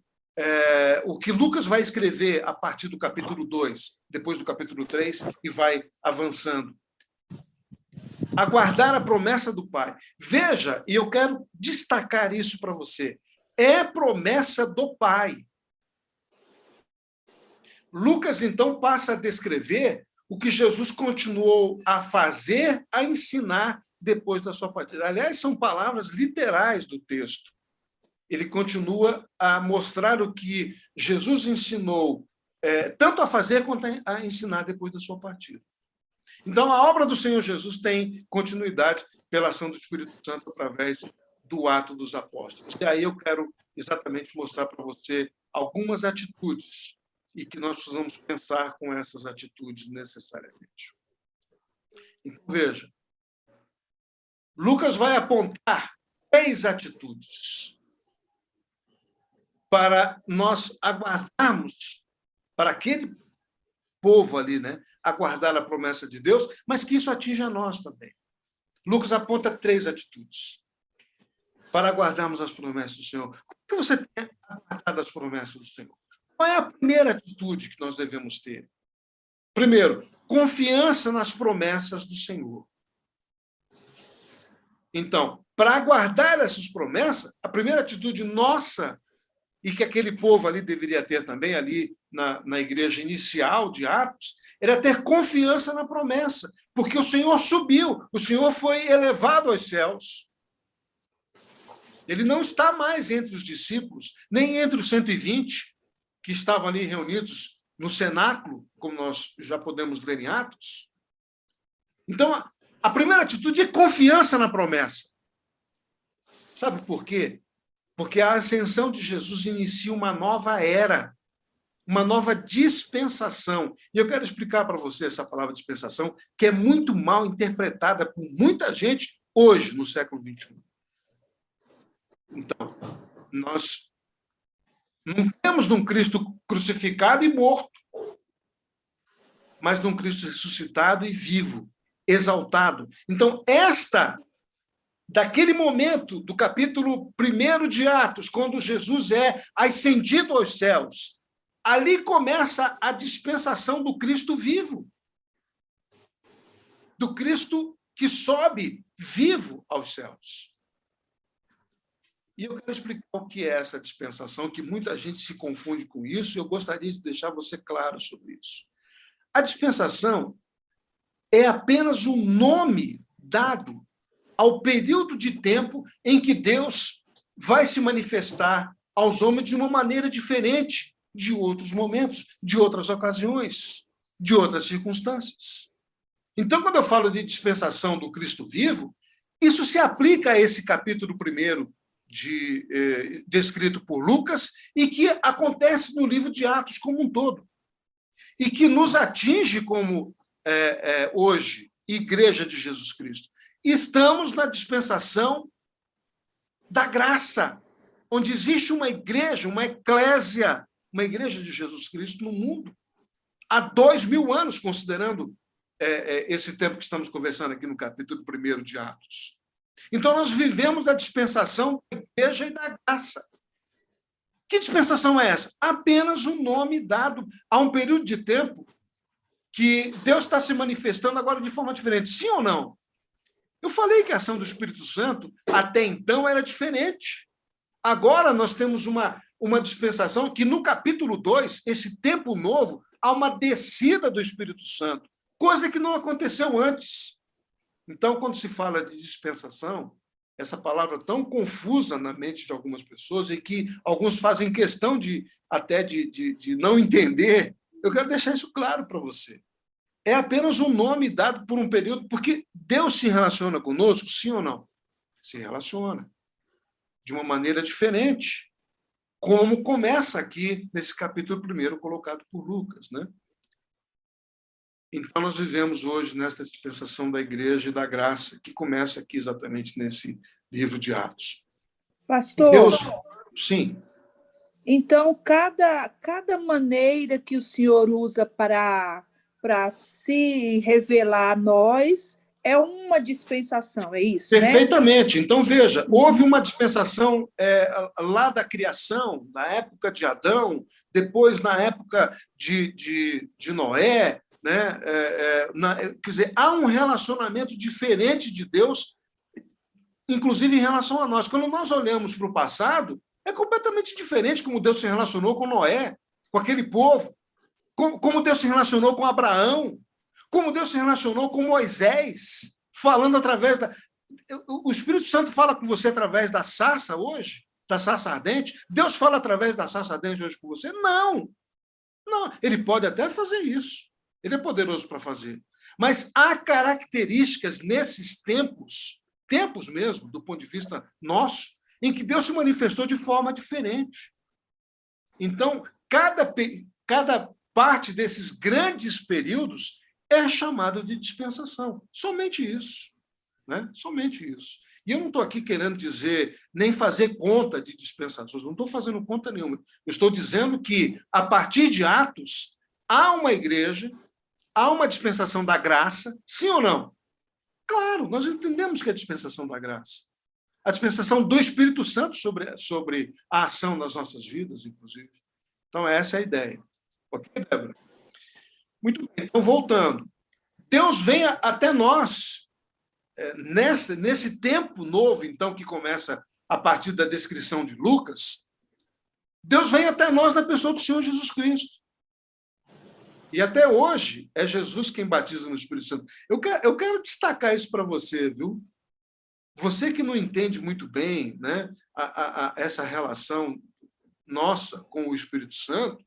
Speaker 1: o que Lucas vai escrever a partir do capítulo 2, depois do capítulo 3, e vai avançando. Aguardar a promessa do Pai. Veja, e eu quero destacar isso para você, é promessa do Pai. Lucas, então, passa a descrever o que Jesus continuou a fazer, a ensinar depois da sua partida. Aliás, são palavras literais do texto. Ele continua a mostrar o que Jesus ensinou, tanto a fazer quanto a ensinar depois da sua partida. Então, a obra do Senhor Jesus tem continuidade pela ação do Espírito Santo através do ato dos apóstolos. E aí eu quero exatamente mostrar para você algumas atitudes e que nós precisamos pensar com essas atitudes necessariamente. Então, veja, Lucas vai apontar 3 atitudes para nós aguardarmos, para aquele povo ali, aguardar a promessa de Deus, mas que isso atinja a nós também. Lucas aponta 3 atitudes para aguardarmos as promessas do Senhor. Como que você tem aguardado as promessas do Senhor? Qual é a primeira atitude que nós devemos ter? Primeiro, confiança nas promessas do Senhor. Então, para aguardar essas promessas, a primeira atitude nossa, e que aquele povo ali deveria ter também, ali na igreja inicial de Atos, era ter confiança na promessa, porque o Senhor subiu, o Senhor foi elevado aos céus. Ele não está mais entre os discípulos, nem entre os 120 que estavam ali reunidos no cenáculo, como nós já podemos ler em Atos. Então, a primeira atitude é confiança na promessa. Sabe por quê? Porque a ascensão de Jesus inicia uma nova era, uma nova dispensação. E eu quero explicar para você essa palavra dispensação, que é muito mal interpretada por muita gente hoje, no século XXI. Então, nós não temos de um Cristo crucificado e morto, mas de um Cristo ressuscitado e vivo, exaltado. Então, daquele momento, do capítulo 1 de Atos, quando Jesus é ascendido aos céus, ali começa a dispensação do Cristo vivo, do Cristo que sobe vivo aos céus. E eu quero explicar o que é essa dispensação, que muita gente se confunde com isso, e eu gostaria de deixar você claro sobre isso. A dispensação é apenas um nome dado ao período de tempo em que Deus vai se manifestar aos homens de uma maneira diferente de outros momentos, de outras ocasiões, de outras circunstâncias. Então, quando eu falo de dispensação do Cristo vivo, isso se aplica a esse capítulo 1 descrito por Lucas e que acontece no livro de Atos como um todo. E que nos atinge como, hoje, Igreja de Jesus Cristo. Estamos na dispensação da graça, onde existe uma igreja, uma eclésia, uma igreja de Jesus Cristo no mundo, há 2000 anos, considerando esse tempo que estamos conversando aqui no capítulo 1 de Atos. Então, nós vivemos a dispensação da igreja e da graça. Que dispensação é essa? Apenas um nome dado a um período de tempo que Deus está se manifestando agora de forma diferente. Sim ou não? Eu falei que a ação do Espírito Santo, até então, era diferente. Agora nós temos uma dispensação que, no capítulo 2, esse tempo novo, há uma descida do Espírito Santo, coisa que não aconteceu antes. Então, quando se fala de dispensação, essa palavra tão confusa na mente de algumas pessoas e que alguns fazem questão de não entender, eu quero deixar isso claro para você. É apenas um nome dado por um período, porque Deus se relaciona conosco, sim ou não? Se relaciona. De uma maneira diferente, como começa aqui nesse capítulo 1 colocado por Lucas, né? Então, nós vivemos hoje nessa dispensação da igreja e da graça, que começa aqui exatamente nesse livro de Atos.
Speaker 6: Pastor,
Speaker 1: Deus, sim.
Speaker 6: Então, cada maneira que o Senhor usa para se revelar a nós é uma dispensação, é isso,
Speaker 1: Perfeitamente. Né? Então, veja, houve uma dispensação lá da criação, na época de Adão, depois na época de Noé, né? Quer dizer, há um relacionamento diferente de Deus, inclusive em relação a nós. Quando nós olhamos para o passado, é completamente diferente como Deus se relacionou com Noé, com aquele povo, como Deus se relacionou com Abraão, como Deus se relacionou com Moisés, falando através da... O Espírito Santo fala com você através da sarça hoje, da sarça ardente. Deus fala através da sarça ardente hoje com você? Não. Ele pode até fazer isso. Ele é poderoso para fazer. Mas há características nesses tempos mesmo, do ponto de vista nosso, em que Deus se manifestou de forma diferente. Então, cada parte desses grandes períodos é chamado de dispensação. Somente isso. Né? Somente isso. E eu não estou aqui querendo dizer, nem fazer conta de dispensações, não estou fazendo conta nenhuma. Eu estou dizendo que, a partir de Atos, há uma igreja, há uma dispensação da graça, sim ou não? Claro, nós entendemos que é a dispensação da graça. A dispensação do Espírito Santo sobre a ação das nossas vidas, inclusive. Então, essa é a ideia. Ok, Débora? Muito bem. Então, voltando. Deus vem até nós, nesse tempo novo, então, que começa a partir da descrição de Lucas, Deus vem até nós na pessoa do Senhor Jesus Cristo. E até hoje é Jesus quem batiza no Espírito Santo. Eu quero destacar isso para você, viu? Você que não entende muito bem, né, essa relação nossa com o Espírito Santo,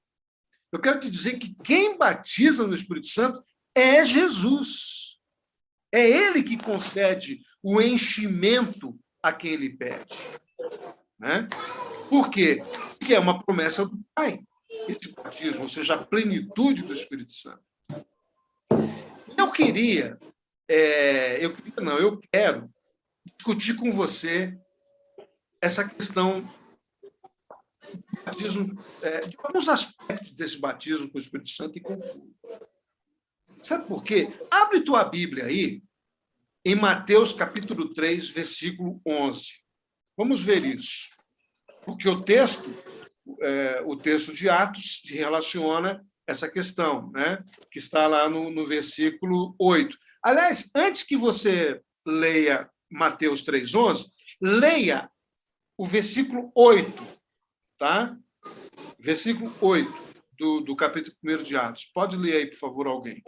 Speaker 1: eu quero te dizer que quem batiza no Espírito Santo é Jesus. É ele que concede o enchimento a quem ele pede. Né? Por quê? Porque é uma promessa do Pai. Esse batismo, ou seja, a plenitude do Espírito Santo. Eu quero discutir com você essa questão do batismo, de alguns aspectos desse batismo com o Espírito Santo e com fogo. Sabe por quê? Abre tua Bíblia aí, em Mateus capítulo 3, versículo 11. Vamos ver isso. Porque o texto de Atos se relaciona essa questão, né? Que está lá no versículo 8. Aliás, antes que você leia Mateus 3,11, leia o versículo 8, tá? Versículo 8 do capítulo 1 de Atos. Pode ler aí, por favor, alguém.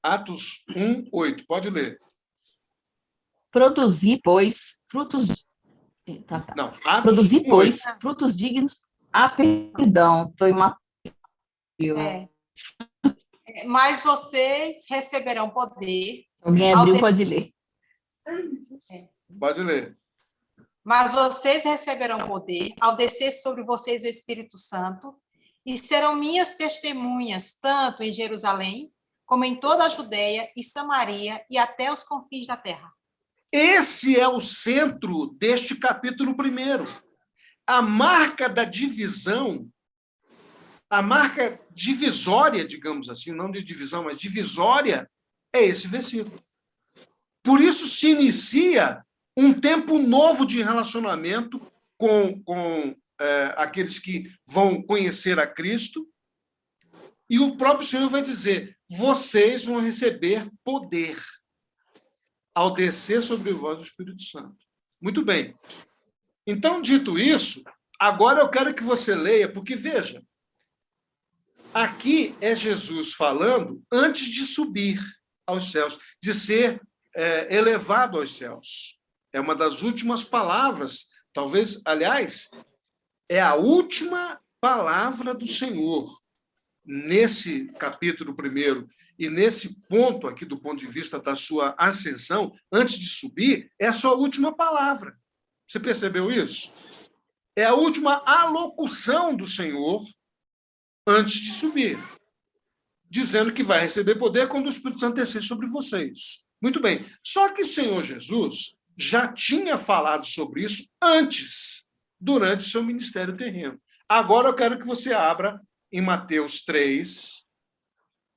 Speaker 1: Atos 1:8. Pode ler.
Speaker 7: Produzi, pois, frutos...
Speaker 1: Não, Atos
Speaker 7: Produzi,
Speaker 1: 1:8.
Speaker 7: pois, frutos dignos... perdão, estou em Mateus.
Speaker 8: Mas vocês receberão poder...
Speaker 7: Alguém abriu, pode ler.
Speaker 1: Pode ler.
Speaker 8: Mas vocês receberão poder ao descer sobre vocês o Espírito Santo e serão minhas testemunhas, tanto em Jerusalém, como em toda a Judeia e Samaria e até os confins da terra.
Speaker 1: Esse é o centro deste capítulo 1. a marca da divisão, a marca divisória, digamos assim, não de divisão, mas divisória, é esse versículo. Por isso se inicia um tempo novo de relacionamento com aqueles que vão conhecer a Cristo, e o próprio Senhor vai dizer: vocês vão receber poder ao descer sobre vós o Espírito Santo. Muito bem. Então, dito isso, agora eu quero que você leia, porque, veja, aqui é Jesus falando antes de subir aos céus, de ser elevado aos céus. É uma das últimas palavras, talvez, aliás, é a última palavra do Senhor nesse capítulo 1 e nesse ponto aqui, do ponto de vista da sua ascensão, antes de subir, é a sua última palavra. Você percebeu isso? É a última alocução do Senhor antes de subir, dizendo que vai receber poder quando o Espírito Santo descer sobre vocês. Muito bem. Só que o Senhor Jesus já tinha falado sobre isso antes, durante o seu ministério terreno. Agora eu quero que você abra em Mateus 3,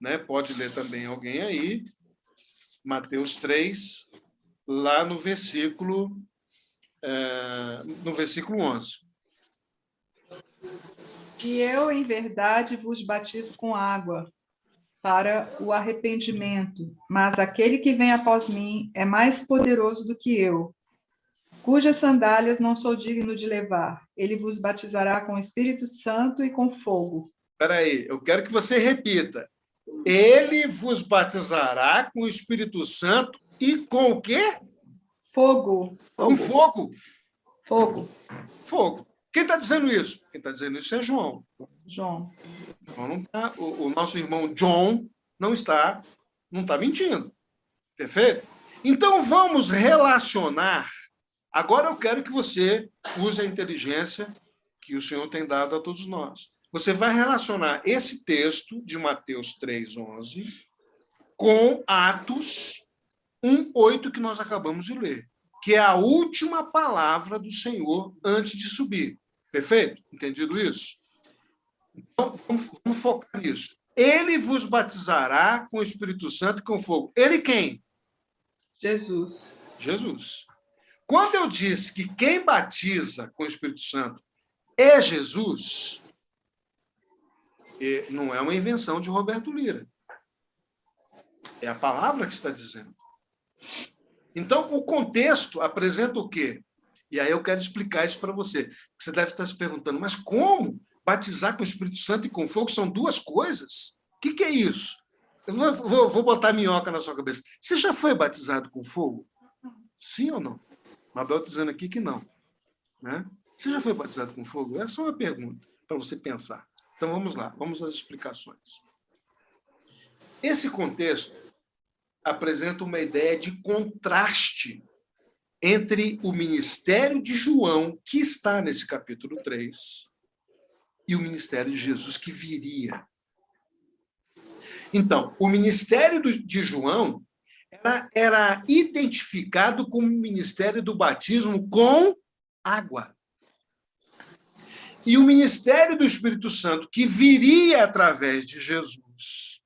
Speaker 1: né? Pode ler também alguém aí, Mateus 3, lá no versículo 11.
Speaker 9: E eu, em verdade, vos batizo com água para o arrependimento, mas aquele que vem após mim é mais poderoso do que eu, cujas sandálias não sou digno de levar. Ele vos batizará com o Espírito Santo e com fogo.
Speaker 1: Espera aí, eu quero que você repita. Ele vos batizará com o Espírito Santo e com o quê?
Speaker 9: Fogo.
Speaker 1: Com fogo.
Speaker 9: Fogo.
Speaker 1: Fogo. Quem está dizendo isso? Quem está dizendo isso é João.
Speaker 9: João.
Speaker 1: Então, não tá, o nosso irmão John não está mentindo. Perfeito? Então, vamos relacionar. Agora eu quero que você use a inteligência que o Senhor tem dado a todos nós. Você vai relacionar esse texto de Mateus 3:11 com Atos 1:8 que nós acabamos de ler, que é a última palavra do Senhor antes de subir. Perfeito? Entendido isso? Então, vamos focar nisso. Ele vos batizará com o Espírito Santo e com fogo. Ele quem?
Speaker 9: Jesus.
Speaker 1: Jesus. Quando eu disse que quem batiza com o Espírito Santo é Jesus, não é uma invenção de Roberto Lira. É a palavra que está dizendo. Então, o contexto apresenta o quê? E aí eu quero explicar isso para você. Você deve estar se perguntando, mas como batizar com o Espírito Santo e com fogo são duas coisas? O que é isso? Eu vou botar minhoca na sua cabeça. Você já foi batizado com fogo? Sim ou não? Mabel está dizendo aqui que não. Né? Você já foi batizado com fogo? É só uma pergunta para você pensar. Então, vamos lá. Vamos às explicações. Esse contexto apresenta uma ideia de contraste entre o ministério de João, que está nesse capítulo 3, e o ministério de Jesus, que viria. Então, o ministério de João era identificado como o ministério do batismo com água. E o ministério do Espírito Santo, que viria através de Jesus,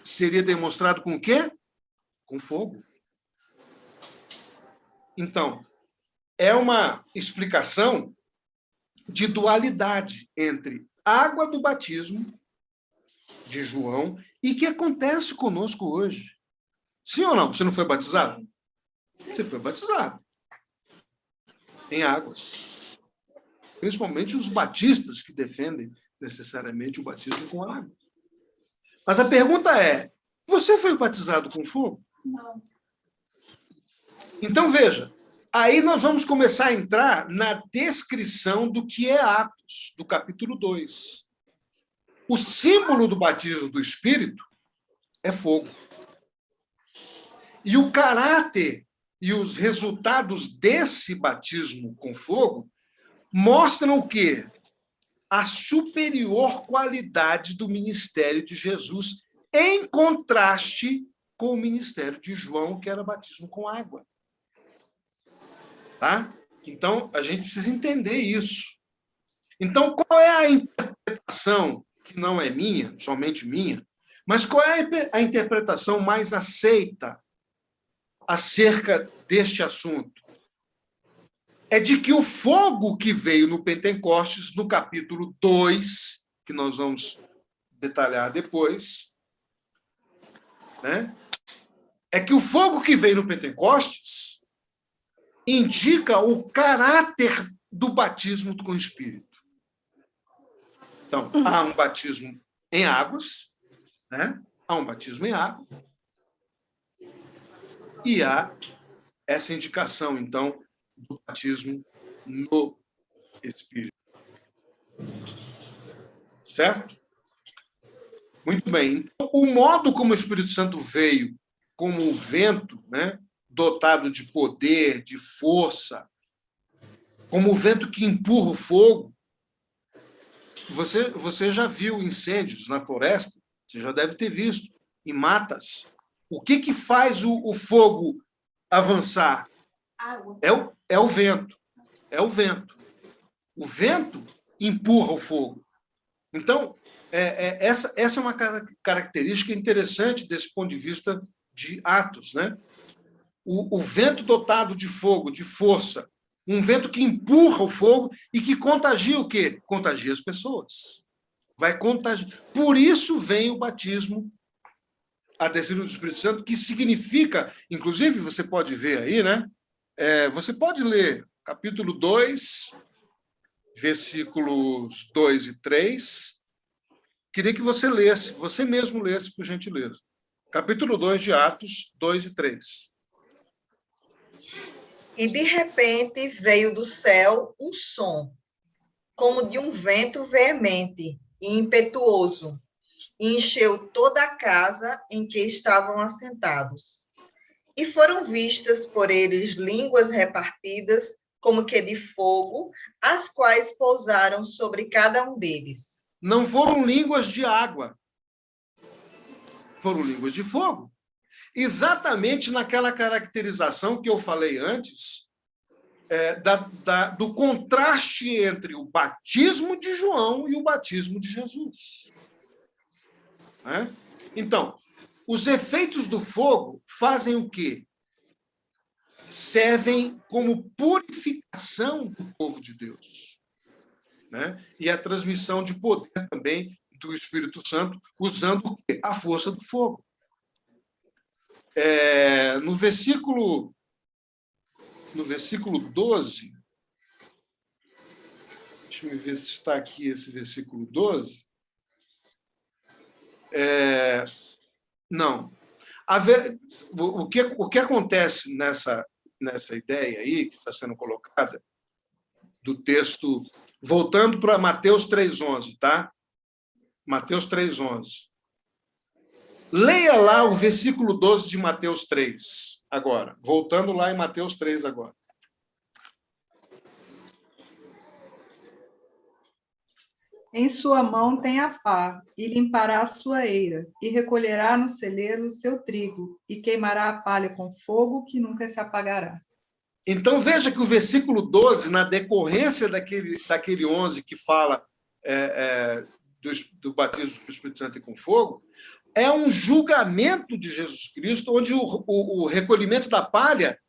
Speaker 1: seria demonstrado com o quê? Com fogo. Então, é uma explicação de dualidade entre água do batismo de João e que acontece conosco hoje. Sim ou não? Você não foi batizado? Você foi batizado em águas. Principalmente os batistas que defendem necessariamente o batismo com água. Mas a pergunta é, você foi batizado com fogo?
Speaker 9: Não.
Speaker 1: Então, veja, aí nós vamos começar a entrar na descrição do que é Atos, do capítulo 2. O símbolo do batismo do Espírito é fogo. E o caráter e os resultados desse batismo com fogo mostram o quê? A superior qualidade do ministério de Jesus, em contraste com o ministério de João, que era batismo com água. Tá? Então, a gente precisa entender isso. Então, qual é a interpretação, que não é minha, somente minha, mas qual é a interpretação mais aceita acerca deste assunto? É de que o fogo que veio no Pentecostes, no capítulo 2, que nós vamos detalhar depois, né? É que o fogo que veio no Pentecostes indica o caráter do batismo com o Espírito. Então, há um batismo em águas, né? Há um batismo em água, e há essa indicação, então, do batismo no Espírito. Certo? Muito bem. Então, o modo como o Espírito Santo veio, como o vento, né, dotado de poder, de força, como o vento que empurra o fogo. Você já viu incêndios na floresta? Você já deve ter visto, em matas. O que faz o fogo avançar? É o vento. É o vento. O vento empurra o fogo. Então, essa é uma característica interessante desse ponto de vista de Atos, né? O vento dotado de fogo, de força, um vento que empurra o fogo e que contagia o quê? Contagia as pessoas. Vai contagiar. Por isso vem o batismo a descida do Espírito Santo, que significa, inclusive, você pode ver aí, né? Você pode ler capítulo 2, versículos 2 e 3. Queria que você lesse, você mesmo lesse, por gentileza. Capítulo 2 de Atos, 2 e 3.
Speaker 10: E, de repente, veio do céu um som, como de um vento veemente e impetuoso, e encheu toda a casa em que estavam assentados. E foram vistas por eles línguas repartidas, como que de fogo, as quais pousaram sobre cada um deles.
Speaker 1: Não foram línguas de água, foram línguas de fogo. Exatamente naquela caracterização que eu falei antes, do contraste entre o batismo de João e o batismo de Jesus. Né? Então, os efeitos do fogo fazem o quê? Servem como purificação do povo de Deus. Né? E a transmissão de poder também do Espírito Santo, usando o quê? A força do fogo. No versículo 12, deixa eu ver se está aqui esse versículo 12. Não. O que acontece nessa ideia aí, que está sendo colocada, do texto, voltando para Mateus 3,11, tá? Mateus 3,11. Leia lá o versículo 12 de Mateus 3, agora. Voltando lá em Mateus 3 agora.
Speaker 9: Em sua mão tem a pá, e limpará a sua eira, e recolherá no celeiro o seu trigo, e queimará a palha com fogo que nunca se apagará.
Speaker 1: Então, veja que o versículo 12, na decorrência daquele 11 que fala do batismo do Espírito Santo e com fogo, é um julgamento de Jesus Cristo, onde o recolhimento da palha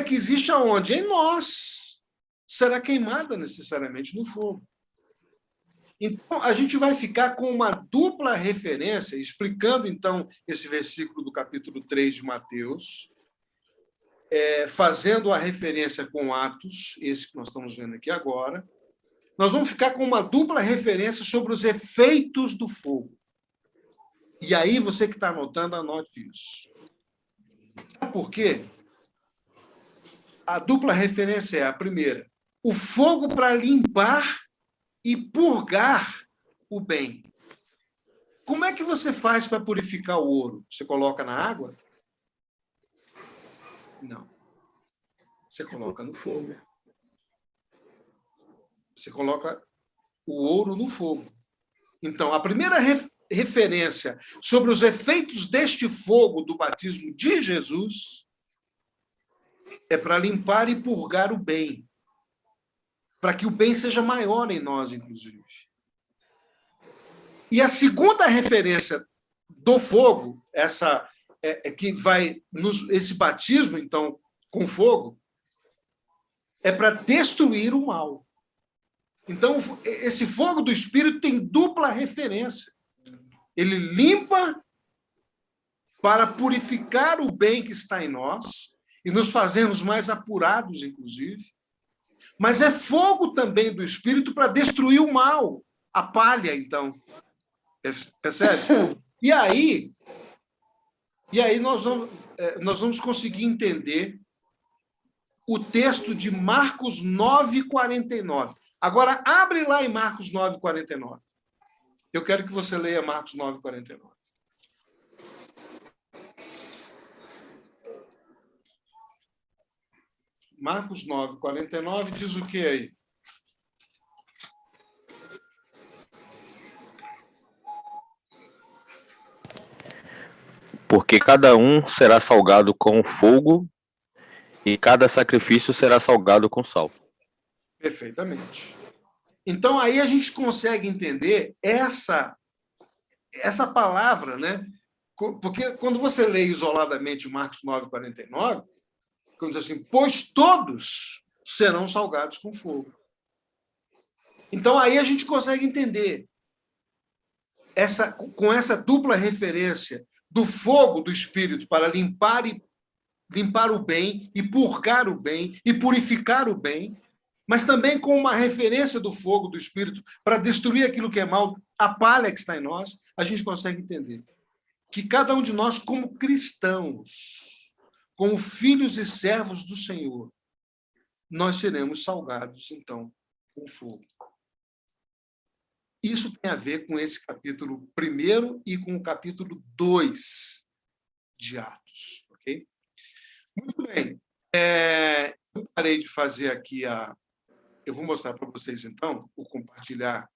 Speaker 1: que existe aonde? Em nós. Será queimada necessariamente no fogo. Então, a gente vai ficar com uma dupla referência, explicando, então, esse versículo do capítulo 3 de Mateus, fazendo a referência com Atos, esse que nós estamos vendo aqui agora. Nós vamos ficar com uma dupla referência sobre os efeitos do fogo. E aí, você que está anotando, anote isso. Sabe por quê? A dupla referência é a primeira. O fogo para limpar e purgar o bem. Como é que você faz para purificar o ouro? Você coloca na água? Não. Você coloca no fogo. Você coloca o ouro no fogo. Então, a primeira referência sobre os efeitos deste fogo do batismo de Jesus é para limpar e purgar o bem, para que o bem seja maior em nós, inclusive. E a segunda referência do fogo, essa que vai esse batismo, então, com fogo, é para destruir o mal. Então, esse fogo do Espírito tem dupla referência. Ele limpa para purificar o bem que está em nós e nos fazermos mais apurados, inclusive. Mas é fogo também do Espírito para destruir o mal, a palha, então. Percebe? E aí nós vamos conseguir entender o texto de Marcos 9:49. Agora, abre lá em Marcos 9:49. Eu quero que você leia Marcos 9:49. Marcos 9:49 diz o que aí?
Speaker 3: Porque cada um será salgado com fogo e cada sacrifício será salgado com sal.
Speaker 1: Perfeitamente. Então, aí a gente consegue entender essa palavra, né? Porque quando você lê isoladamente o Marcos 9:49, quando diz assim, pois todos serão salgados com fogo. Então, aí a gente consegue entender com essa dupla referência do fogo do Espírito para limpar o bem e purgar o bem e purificar o bem, mas também com uma referência do fogo do Espírito para destruir aquilo que é mal, a palha que está em nós, a gente consegue entender que cada um de nós, como cristãos, como filhos e servos do Senhor, nós seremos salgados, então, com fogo. Isso tem a ver com esse capítulo 1 e com o capítulo 2 de Atos. Ok? Muito bem. Eu parei de fazer aqui Eu vou mostrar para vocês, então, o compartilhar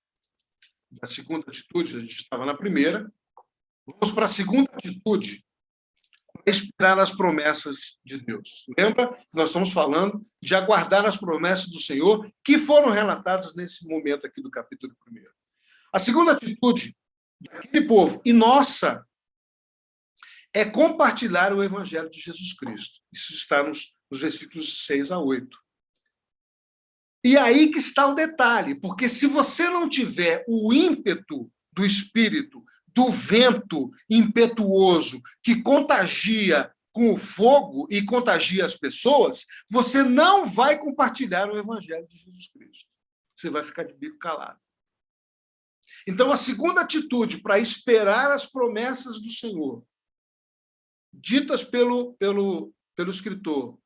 Speaker 1: da segunda atitude. A gente estava na primeira. Vamos para a segunda atitude, esperar as promessas de Deus. Lembra? Nós estamos falando de aguardar as promessas do Senhor que foram relatadas nesse momento aqui do capítulo 1. A segunda atitude daquele povo, e nossa, é compartilhar o Evangelho de Jesus Cristo. Isso está nos versículos 6-8. E aí que está o detalhe, porque se você não tiver o ímpeto do Espírito, do vento impetuoso que contagia com o fogo e contagia as pessoas, você não vai compartilhar o Evangelho de Jesus Cristo. Você vai ficar de bico calado. Então, a segunda atitude para esperar as promessas do Senhor, ditas pelo escritor,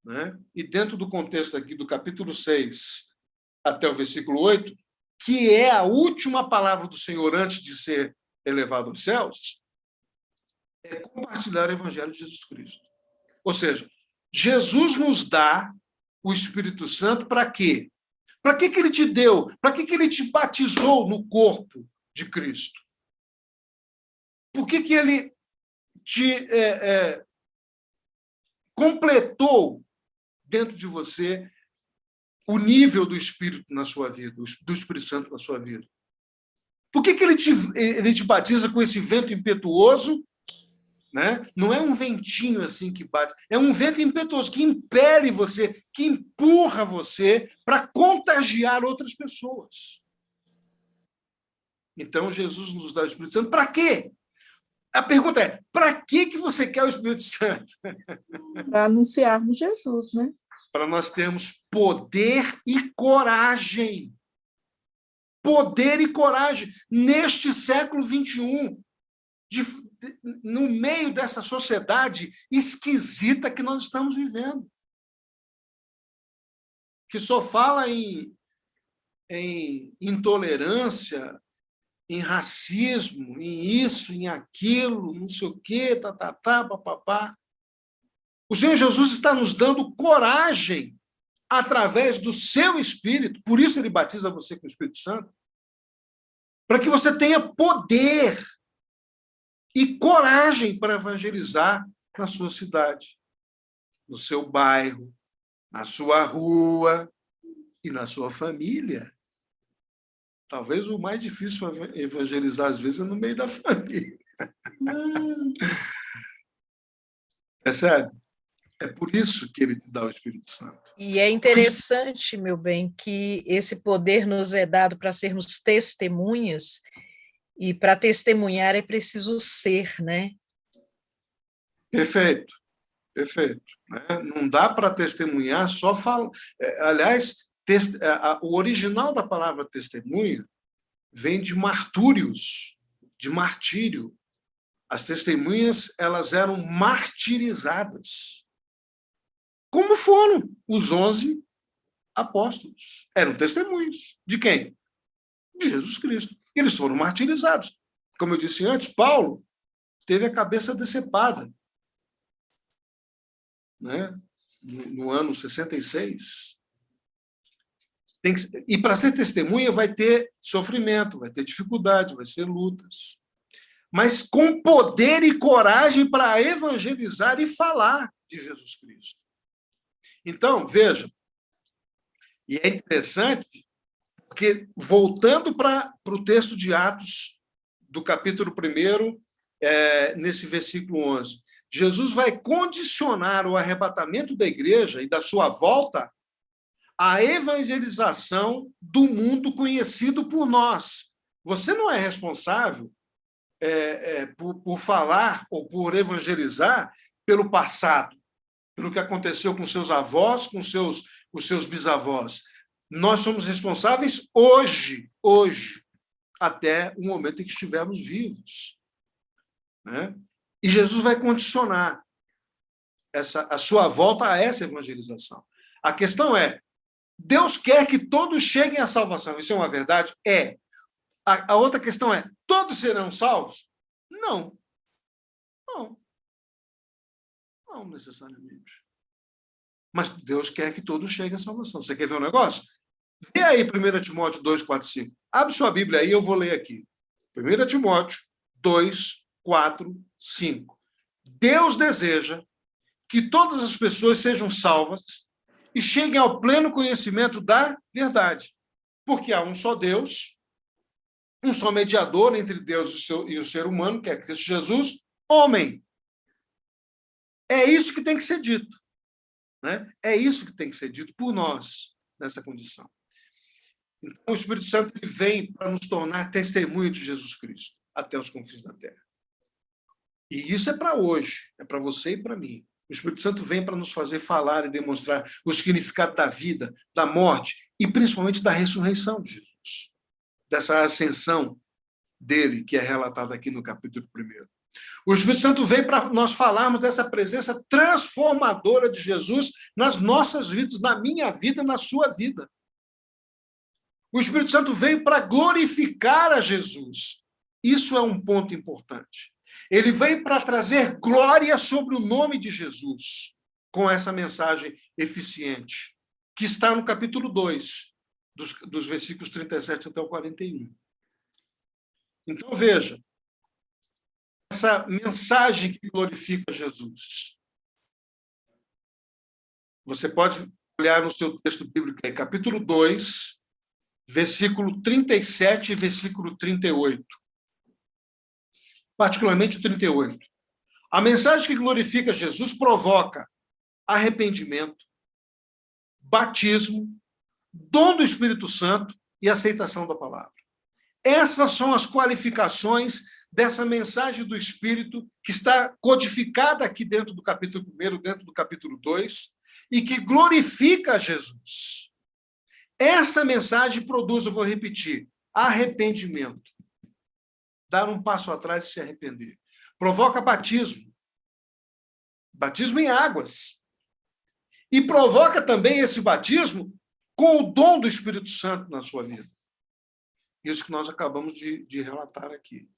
Speaker 1: né? E dentro do contexto aqui do capítulo 6 até o versículo 8, que é a última palavra do Senhor antes de ser elevado aos céus, é compartilhar o Evangelho de Jesus Cristo. Ou seja, Jesus nos dá o Espírito Santo para quê? Para que ele te deu? Para que ele te batizou no corpo de Cristo? Por que ele te completou dentro de você o nível do Espírito na sua vida, do Espírito Santo na sua vida? Por que ele te batiza com esse vento impetuoso? Né? Não é um ventinho assim que bate, é um vento impetuoso que impele você, que empurra você para contagiar outras pessoas. Então, Jesus nos dá o Espírito Santo para quê? A pergunta é, para que você quer o Espírito Santo?
Speaker 6: Para anunciarmos Jesus, né?
Speaker 1: Para nós termos poder e coragem. Poder e coragem neste século XXI, no meio dessa sociedade esquisita que nós estamos vivendo, que só fala em intolerância, em racismo, em isso, em aquilo, não sei o quê, papapá. O Senhor Jesus está nos dando coragem através do seu Espírito, por isso ele batiza você com o Espírito Santo, para que você tenha poder e coragem para evangelizar na sua cidade. no seu bairro, na sua rua e na sua família. Talvez o mais difícil para evangelizar, às vezes, é no meio da família. Percebe? É por isso que ele te dá o Espírito Santo.
Speaker 11: E é interessante, meu bem, que esse poder nos é dado para sermos testemunhas, e para testemunhar é preciso ser, né?
Speaker 1: Perfeito, perfeito. Né? Não dá para testemunhar só falar. Aliás, o original da palavra testemunha vem de martúrios, de martírio. As testemunhas, elas eram martirizadas. Como foram os 11 apóstolos? Eram testemunhos. De quem? De Jesus Cristo. Eles foram martirizados. Como eu disse antes, Paulo teve a cabeça decepada, né? No ano 66. E para ser testemunha vai ter sofrimento, vai ter dificuldade, vai ser lutas. Mas com poder e coragem para evangelizar e falar de Jesus Cristo. Então, veja, e é interessante, porque, voltando para o texto de Atos, do capítulo 1, nesse versículo 11, Jesus vai condicionar o arrebatamento da igreja e da sua volta à evangelização do mundo conhecido por nós. Você não é responsável por falar ou por evangelizar pelo passado, pelo que aconteceu com seus avós, com os seus bisavós. Nós somos responsáveis hoje, até o momento em que estivermos vivos. Né? E Jesus vai condicionar a sua volta a essa evangelização. A questão é, Deus quer que todos cheguem à salvação. Isso é uma verdade? É. A outra questão é, todos serão salvos? Não. Não necessariamente. Mas Deus quer que todos cheguem à salvação. Você quer ver um negócio? Vê aí 1 Timóteo 2, 4, 5. Abre sua Bíblia aí, eu vou ler aqui. 1 Timóteo 2, 4, 5. Deus deseja que todas as pessoas sejam salvas e cheguem ao pleno conhecimento da verdade. Porque há um só Deus, um só mediador entre Deus e o ser humano, que é Cristo Jesus, homem. É isso que tem que ser dito. Né? É isso que tem que ser dito por nós, nessa condição. Então, o Espírito Santo ele vem para nos tornar testemunho de Jesus Cristo, até os confins da terra. E isso é para hoje, é para você e para mim. O Espírito Santo vem para nos fazer falar e demonstrar o significado da vida, da morte e principalmente da ressurreição de Jesus. Dessa ascensão dele, que é relatada aqui no capítulo 1. O Espírito Santo vem para nós falarmos dessa presença transformadora de Jesus nas nossas vidas, na minha vida, na sua vida. O Espírito Santo veio para glorificar a Jesus. Isso é um ponto importante. Ele veio para trazer glória sobre o nome de Jesus, com essa mensagem eficiente, que está no capítulo 2, dos versículos 37 até o 41. Então, veja, essa mensagem que glorifica Jesus. Você pode olhar no seu texto bíblico aí, capítulo 2, versículo 37 e versículo 38. Particularmente o 38. A mensagem que glorifica Jesus provoca arrependimento, batismo, dom do Espírito Santo e aceitação da palavra. Essas são as qualificações dessa mensagem do Espírito que está codificada aqui dentro do capítulo 1, dentro do capítulo 2, e que glorifica a Jesus. Essa mensagem produz, eu vou repetir, arrependimento. Dar um passo atrás e se arrepender. Provoca batismo. Batismo em águas. E provoca também esse batismo com o dom do Espírito Santo na sua vida. Isso que nós acabamos de relatar aqui.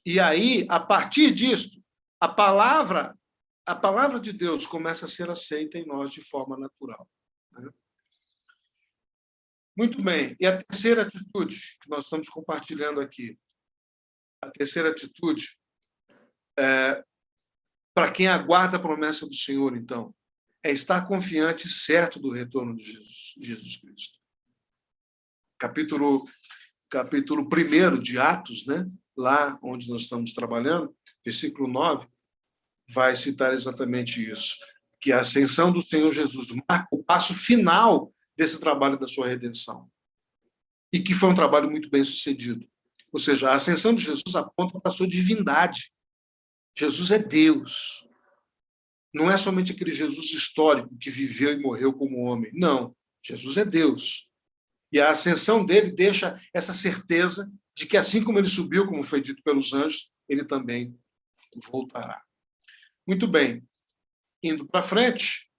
Speaker 1: E aí, a partir disso, a palavra de Deus começa a ser aceita em nós de forma natural. Né? Muito bem. E a terceira atitude que nós estamos compartilhando aqui, a terceira atitude para quem aguarda a promessa do Senhor, então, é estar confiante e certo do retorno de Jesus Cristo. Capítulo 1 de Atos, né? Lá onde nós estamos trabalhando, versículo 9, vai citar exatamente isso, que a ascensão do Senhor Jesus marca o passo final desse trabalho da sua redenção. E que foi um trabalho muito bem sucedido. Ou seja, a ascensão de Jesus aponta para a sua divindade. Jesus é Deus. Não é somente aquele Jesus histórico que viveu e morreu como homem. Não, Jesus é Deus. E a ascensão dele deixa essa certeza de que, assim como ele subiu, como foi dito pelos anjos, ele também voltará. Muito bem. Indo para frente,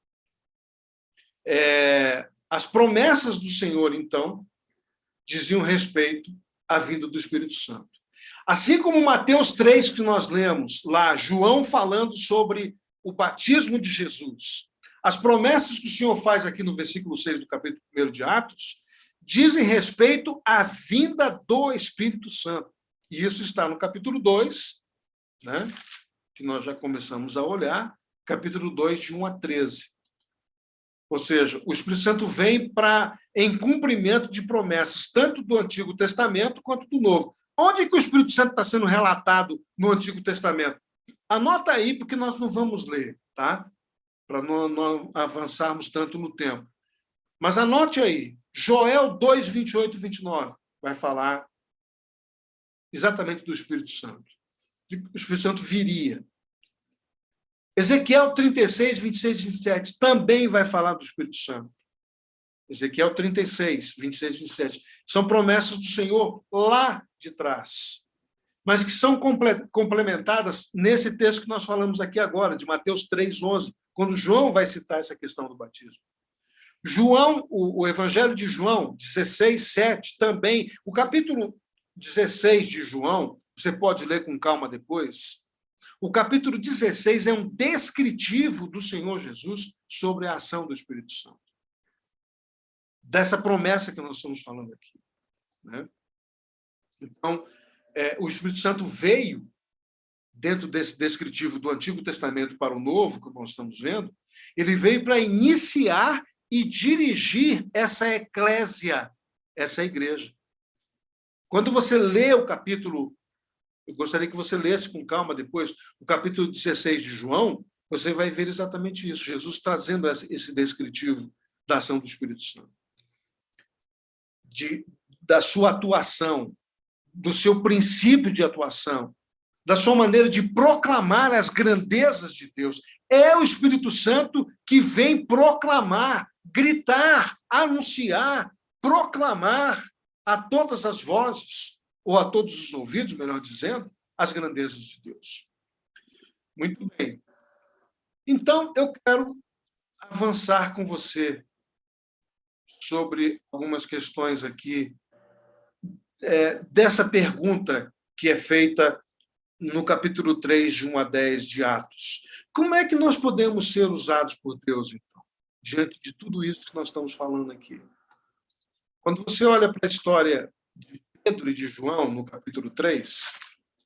Speaker 1: as promessas do Senhor, então, diziam respeito à vinda do Espírito Santo. Assim como Mateus 3, que nós lemos lá, João falando sobre o batismo de Jesus, as promessas que o Senhor faz aqui no versículo 6 do capítulo 1 de Atos, dizem respeito à vinda do Espírito Santo. E isso está no capítulo 2, né, que nós já começamos a olhar, capítulo 2, de 1 a 13. Ou seja, o Espírito Santo vem em cumprimento de promessas, tanto do Antigo Testamento quanto do Novo. Onde é que o Espírito Santo está sendo relatado no Antigo Testamento? Anota aí, porque nós não vamos ler, tá? Para não avançarmos tanto no tempo. Mas anote aí, Joel 2, 28 e 29, vai falar exatamente do Espírito Santo. O Espírito Santo viria. Ezequiel 36, 26 e 27 também vai falar do Espírito Santo. Ezequiel 36, 26 e 27. São promessas do Senhor lá de trás, mas que são complementadas nesse texto que nós falamos aqui agora, de Mateus 3, 11, quando João vai citar essa questão do batismo. João, o Evangelho de João, 16, 7, também, o capítulo 16 de João, você pode ler com calma depois, o capítulo 16 é um descritivo do Senhor Jesus sobre a ação do Espírito Santo. Dessa promessa que nós estamos falando aqui, né? Então, o Espírito Santo veio, dentro desse descritivo do Antigo Testamento para o Novo, como nós estamos vendo, ele veio para iniciar e dirigir essa eclésia, essa igreja. Quando você lê o capítulo, eu gostaria que você lesse com calma depois, o capítulo 16 de João, você vai ver exatamente isso, Jesus trazendo esse descritivo da ação do Espírito Santo. Da sua atuação, do seu princípio de atuação, da sua maneira de proclamar as grandezas de Deus. É o Espírito Santo que vem proclamar, gritar, anunciar, proclamar a todas as vozes, ou a todos os ouvidos, melhor dizendo, as grandezas de Deus. Muito bem. Então, eu quero avançar com você sobre algumas questões aqui, dessa pergunta que é feita no capítulo 3, de 1 a 10 de Atos. Como é que nós podemos ser usados por Deus, então, diante de tudo isso que nós estamos falando aqui? Quando você olha para a história de Pedro e de João, no capítulo 3,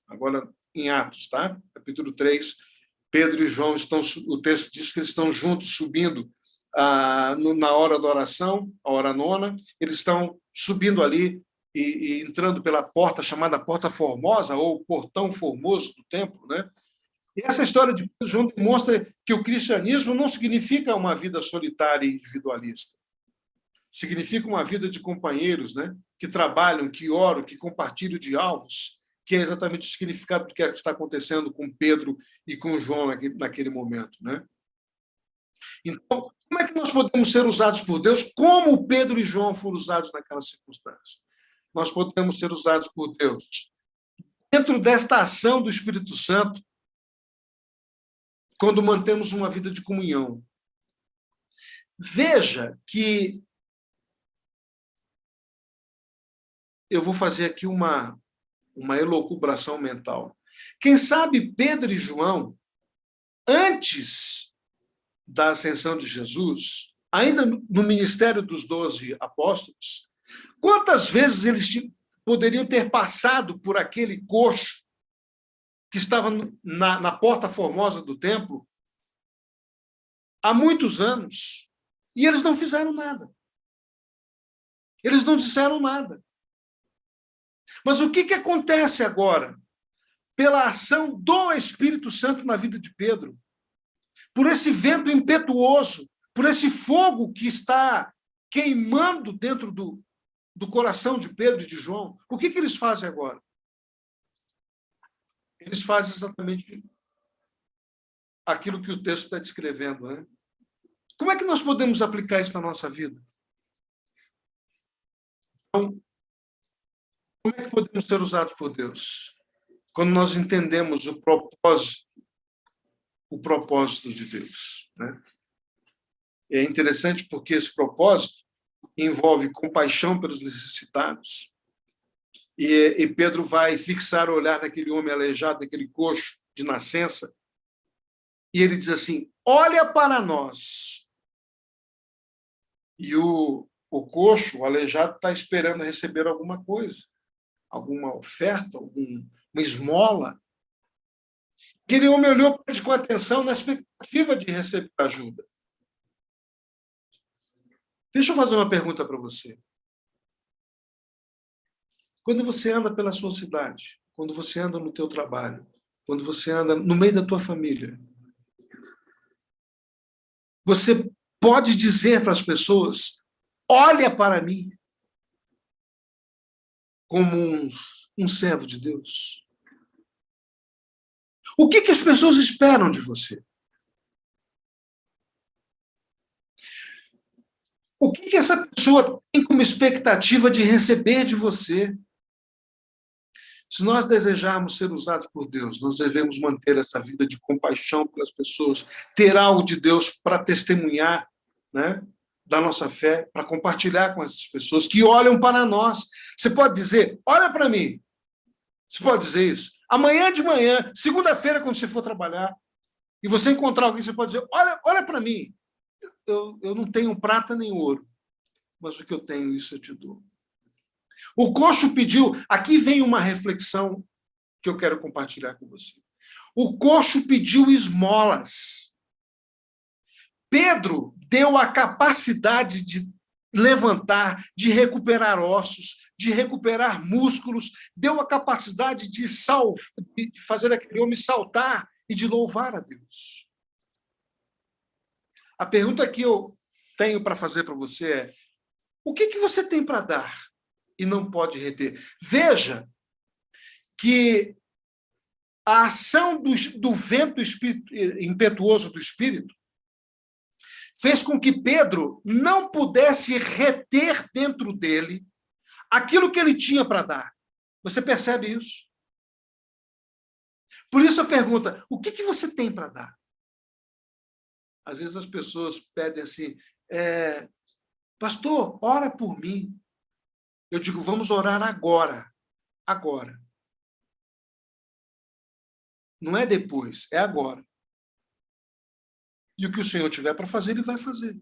Speaker 1: agora em Atos, tá? Capítulo 3, Pedro e João estão, o texto diz que eles estão juntos, subindo na hora da oração, a hora nona, eles estão subindo ali e entrando pela porta chamada Porta Formosa, ou Portão Formoso do templo, né? E essa história de Pedro e João demonstra que o cristianismo não significa uma vida solitária e individualista. Significa uma vida de companheiros, né? Que trabalham, que oram, que compartilham de alvos, que é exatamente o significado do que está acontecendo com Pedro e com João naquele momento, né? Então, como é que nós podemos ser usados por Deus como Pedro e João foram usados naquelas circunstâncias? Nós podemos ser usados por Deus dentro desta ação do Espírito Santo, quando mantemos uma vida de comunhão. Veja que eu vou fazer aqui uma elucubração mental. Quem sabe Pedro e João, antes da ascensão de Jesus, ainda no ministério dos 12 apóstolos, quantas vezes eles poderiam ter passado por aquele coxo que estava na porta formosa do templo, há muitos anos, e eles não fizeram nada. Eles não disseram nada. Mas o que acontece agora? Pela ação do Espírito Santo na vida de Pedro, por esse vento impetuoso, por esse fogo que está queimando dentro do coração de Pedro e de João, o que eles fazem agora? Eles fazem exatamente aquilo que o texto está descrevendo, né? Como é que nós podemos aplicar isso na nossa vida? Então, como é que podemos ser usados por Deus? Quando nós entendemos o propósito de Deus, né? É interessante porque esse propósito envolve compaixão pelos necessitados, e Pedro vai fixar o olhar daquele homem aleijado, daquele coxo de nascença, e ele diz assim: olha para nós. E o coxo, o aleijado, está esperando receber alguma coisa, alguma oferta, alguma esmola. Aquele homem olhou para ele com atenção na expectativa de receber ajuda. Deixa eu fazer uma pergunta para você. Quando você anda pela sua cidade, quando você anda no teu trabalho, quando você anda no meio da tua família, você pode dizer para as pessoas: olha para mim como um servo de Deus? O que as pessoas esperam de você? O que essa pessoa tem como expectativa de receber de você? Se nós desejarmos ser usados por Deus, nós devemos manter essa vida de compaixão pelas pessoas, ter algo de Deus para testemunhar, né, da nossa fé, para compartilhar com essas pessoas que olham para nós. Você pode dizer: olha para mim. Você pode dizer isso. Amanhã de manhã, segunda-feira, quando você for trabalhar, e você encontrar alguém, você pode dizer: olha para mim. Eu não tenho prata nem ouro, mas o que eu tenho, isso eu te dou. O coxo pediu, aqui vem uma reflexão que eu quero compartilhar com você. O coxo pediu esmolas. Pedro deu a capacidade de levantar, de recuperar ossos, de recuperar músculos, deu a capacidade de fazer aquele homem saltar e de louvar a Deus. A pergunta que eu tenho para fazer para você é: o que você tem para dar e não pode reter? Veja que a ação do vento impetuoso do Espírito fez com que Pedro não pudesse reter dentro dele aquilo que ele tinha para dar. Você percebe isso? Por isso a pergunta: o que você tem para dar? Às vezes as pessoas pedem assim: pastor, ora por mim. Eu digo: vamos orar agora. Agora. Não é depois, é agora. E o que o Senhor tiver para fazer, Ele vai fazer.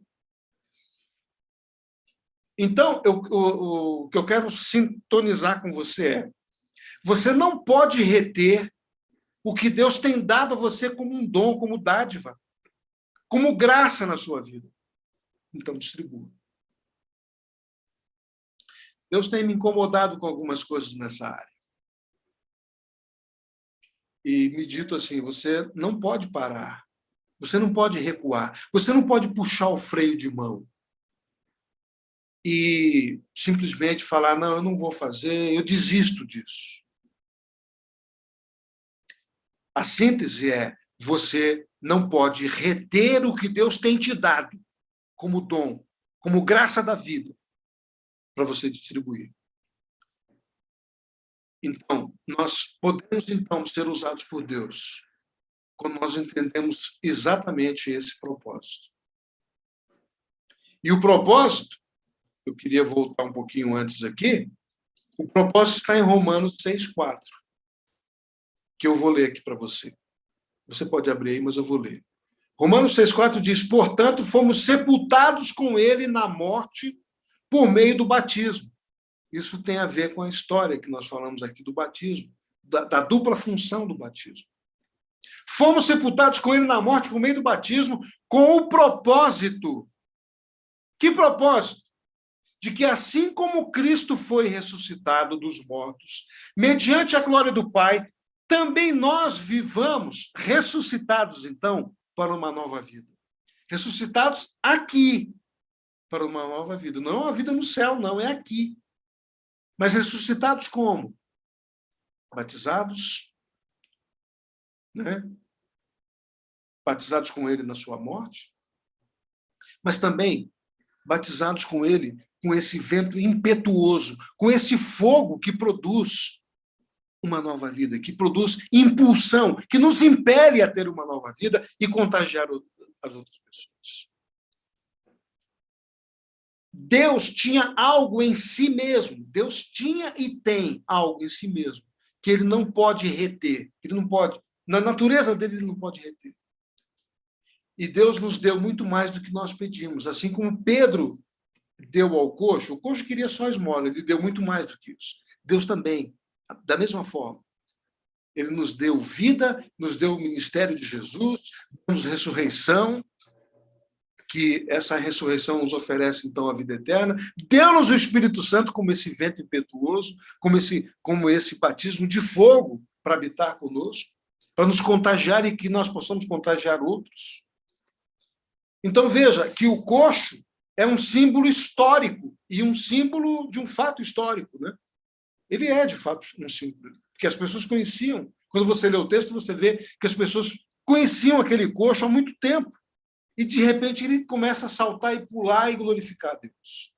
Speaker 1: Então, o que eu quero sintonizar com você é: você não pode reter o que Deus tem dado a você como um dom, como dádiva, como graça na sua vida. Então, distribua. Deus tem me incomodado com algumas coisas nessa área. E me dito assim: você não pode parar, você não pode recuar, você não pode puxar o freio de mão e simplesmente falar: não, eu não vou fazer, eu desisto disso. A síntese é: você não pode reter o que Deus tem te dado como dom, como graça da vida, para você distribuir. Então, nós podemos, então, ser usados por Deus quando nós entendemos exatamente esse propósito. E o propósito, eu queria voltar um pouquinho antes aqui, o propósito está em Romanos 6,4, que eu vou ler aqui para você. Você pode abrir aí, mas eu vou ler. Romanos 6,4 diz: portanto, fomos sepultados com ele na morte por meio do batismo. Isso tem a ver com a história que nós falamos aqui do batismo, da dupla função do batismo. Fomos sepultados com ele na morte por meio do batismo, com o propósito. Que propósito? De que assim como Cristo foi ressuscitado dos mortos, mediante a glória do Pai, também nós vivamos ressuscitados, então, para uma nova vida. Ressuscitados aqui, para uma nova vida. Não é uma vida no céu, não, é aqui. Mas ressuscitados como? Batizados, né? Batizados com ele na sua morte, mas também batizados com ele, com esse vento impetuoso, com esse fogo que produz uma nova vida, que produz impulsão, que nos impele a ter uma nova vida e contagiar as outras pessoas. Deus tinha algo em si mesmo, Deus tinha e tem algo em si mesmo, que ele não pode reter, ele não pode, na natureza dele, ele não pode reter. E Deus nos deu muito mais do que nós pedimos, assim como Pedro deu ao coxo, o coxo queria só esmola, ele deu muito mais do que isso. Deus também, da mesma forma, ele nos deu vida, nos deu o ministério de Jesus, nos ressurreição, que essa ressurreição nos oferece, então, a vida eterna, deu-nos o Espírito Santo como esse vento impetuoso, como esse batismo de fogo para habitar conosco, para nos contagiar e que nós possamos contagiar outros. Então, veja que o coxo é um símbolo histórico e um símbolo de um fato histórico, né? Ele é, de fato, um símbolo, porque as pessoas conheciam. Quando você lê o texto, você vê que as pessoas conheciam aquele coxo há muito tempo. E, de repente, ele começa a saltar e pular e glorificar a Deus.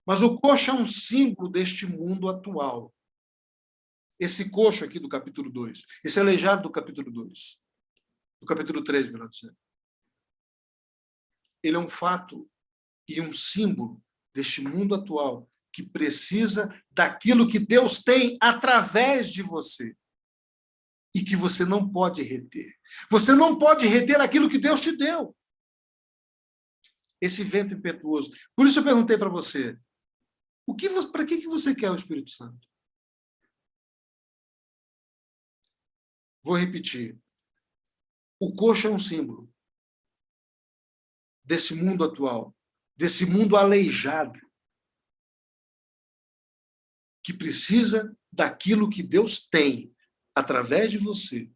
Speaker 1: Mas o coxo é um símbolo deste mundo atual. Esse coxo aqui do capítulo 2, esse aleijado do capítulo 2, do capítulo 3, melhor dizendo, ele é um fato e um símbolo deste mundo atual que precisa daquilo que Deus tem através de você e que você não pode reter. Você não pode reter aquilo que Deus te deu. Esse vento impetuoso. Por isso eu perguntei para você, para que você quer o Espírito Santo? Vou repetir. O coxo é um símbolo desse mundo atual, desse mundo aleijado, que precisa daquilo que Deus tem através de você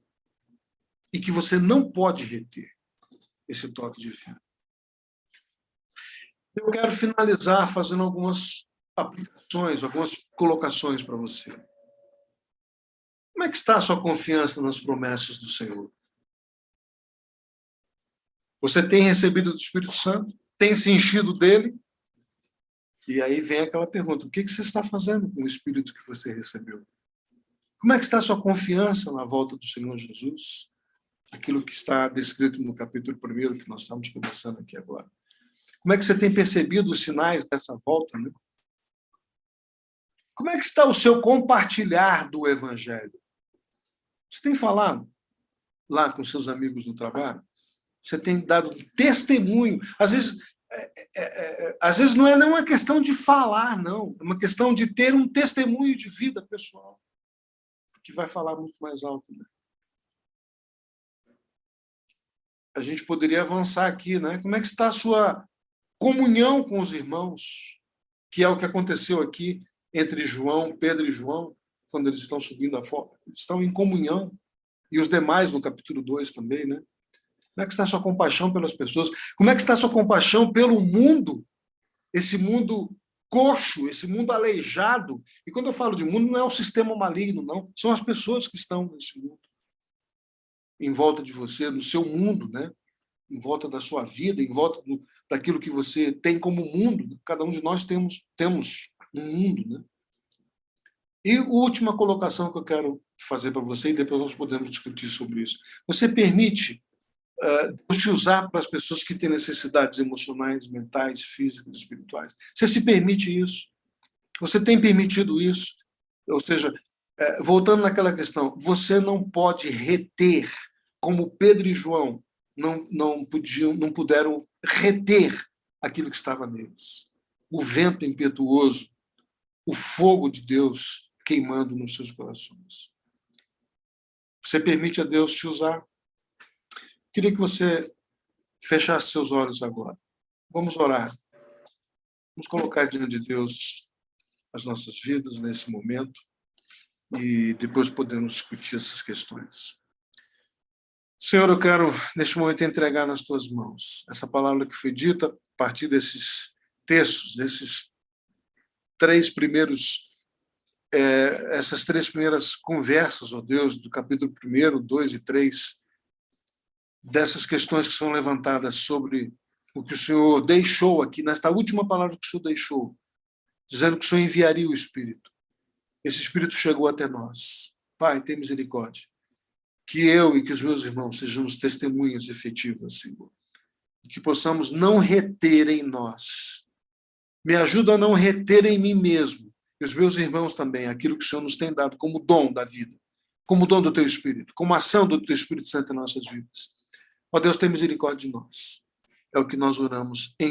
Speaker 1: e que você não pode reter esse toque divino. Eu quero finalizar fazendo algumas aplicações, algumas colocações para você. Como é que está a sua confiança nas promessas do Senhor? Você tem recebido do Espírito Santo? Tem se enchido dele? E aí vem aquela pergunta, o que você está fazendo com o Espírito que você recebeu? Como é que está a sua confiança na volta do Senhor Jesus? Aquilo que está descrito no capítulo 1 que nós estamos conversando aqui agora. Como é que você tem percebido os sinais dessa volta, né? Como é que está o seu compartilhar do Evangelho? Você tem falado lá com seus amigos no trabalho? Você tem dado testemunho? Às vezes não é nem uma questão de falar, não. É uma questão de ter um testemunho de vida pessoal, que vai falar muito mais alto, né? A gente poderia avançar aqui, né? Como é que está a sua comunhão com os irmãos, que é o que aconteceu aqui entre Pedro e João, quando eles estão subindo a foto, eles estão em comunhão, e os demais no capítulo 2 também, né? Como é que está a sua compaixão pelas pessoas? Como é que está a sua compaixão pelo mundo? Esse mundo coxo, esse mundo aleijado. E quando eu falo de mundo, não é o sistema maligno, não. São as pessoas que estão nesse mundo, em volta de você, no seu mundo, né? Em volta da sua vida, em volta daquilo que você tem como mundo. Cada um de nós temos um mundo, né? E a última colocação que eu quero fazer para você, e depois nós podemos discutir sobre isso. Você permite Deus te usar para as pessoas que têm necessidades emocionais, mentais, físicas, espirituais? Você se permite isso? Você tem permitido isso? Ou seja, voltando naquela questão, você não pode reter, como Pedro e João não puderam reter aquilo que estava neles. O vento impetuoso, o fogo de Deus queimando nos seus corações. Você permite a Deus te usar? Queria que você fechasse seus olhos agora. Vamos orar. Vamos colocar diante de Deus as nossas vidas nesse momento e depois podemos discutir essas questões. Senhor, eu quero, neste momento, entregar nas tuas mãos essa palavra que foi dita a partir desses textos, desses essas três primeiras conversas, ó Deus, do capítulo 1, 2 e 3, dessas questões que são levantadas sobre o que o Senhor deixou aqui, nesta última palavra que o Senhor deixou, dizendo que o Senhor enviaria o Espírito. Esse Espírito chegou até nós. Pai, tem misericórdia. Que eu e que os meus irmãos sejamos testemunhas efetivas, Senhor. E que possamos não reter em nós. Me ajuda a não reter em mim mesmo, e os meus irmãos também, aquilo que o Senhor nos tem dado como dom da vida, como dom do Teu Espírito, como ação do Teu Espírito Santo em nossas vidas. Ó Deus, tem misericórdia de nós. É o que nós oramos em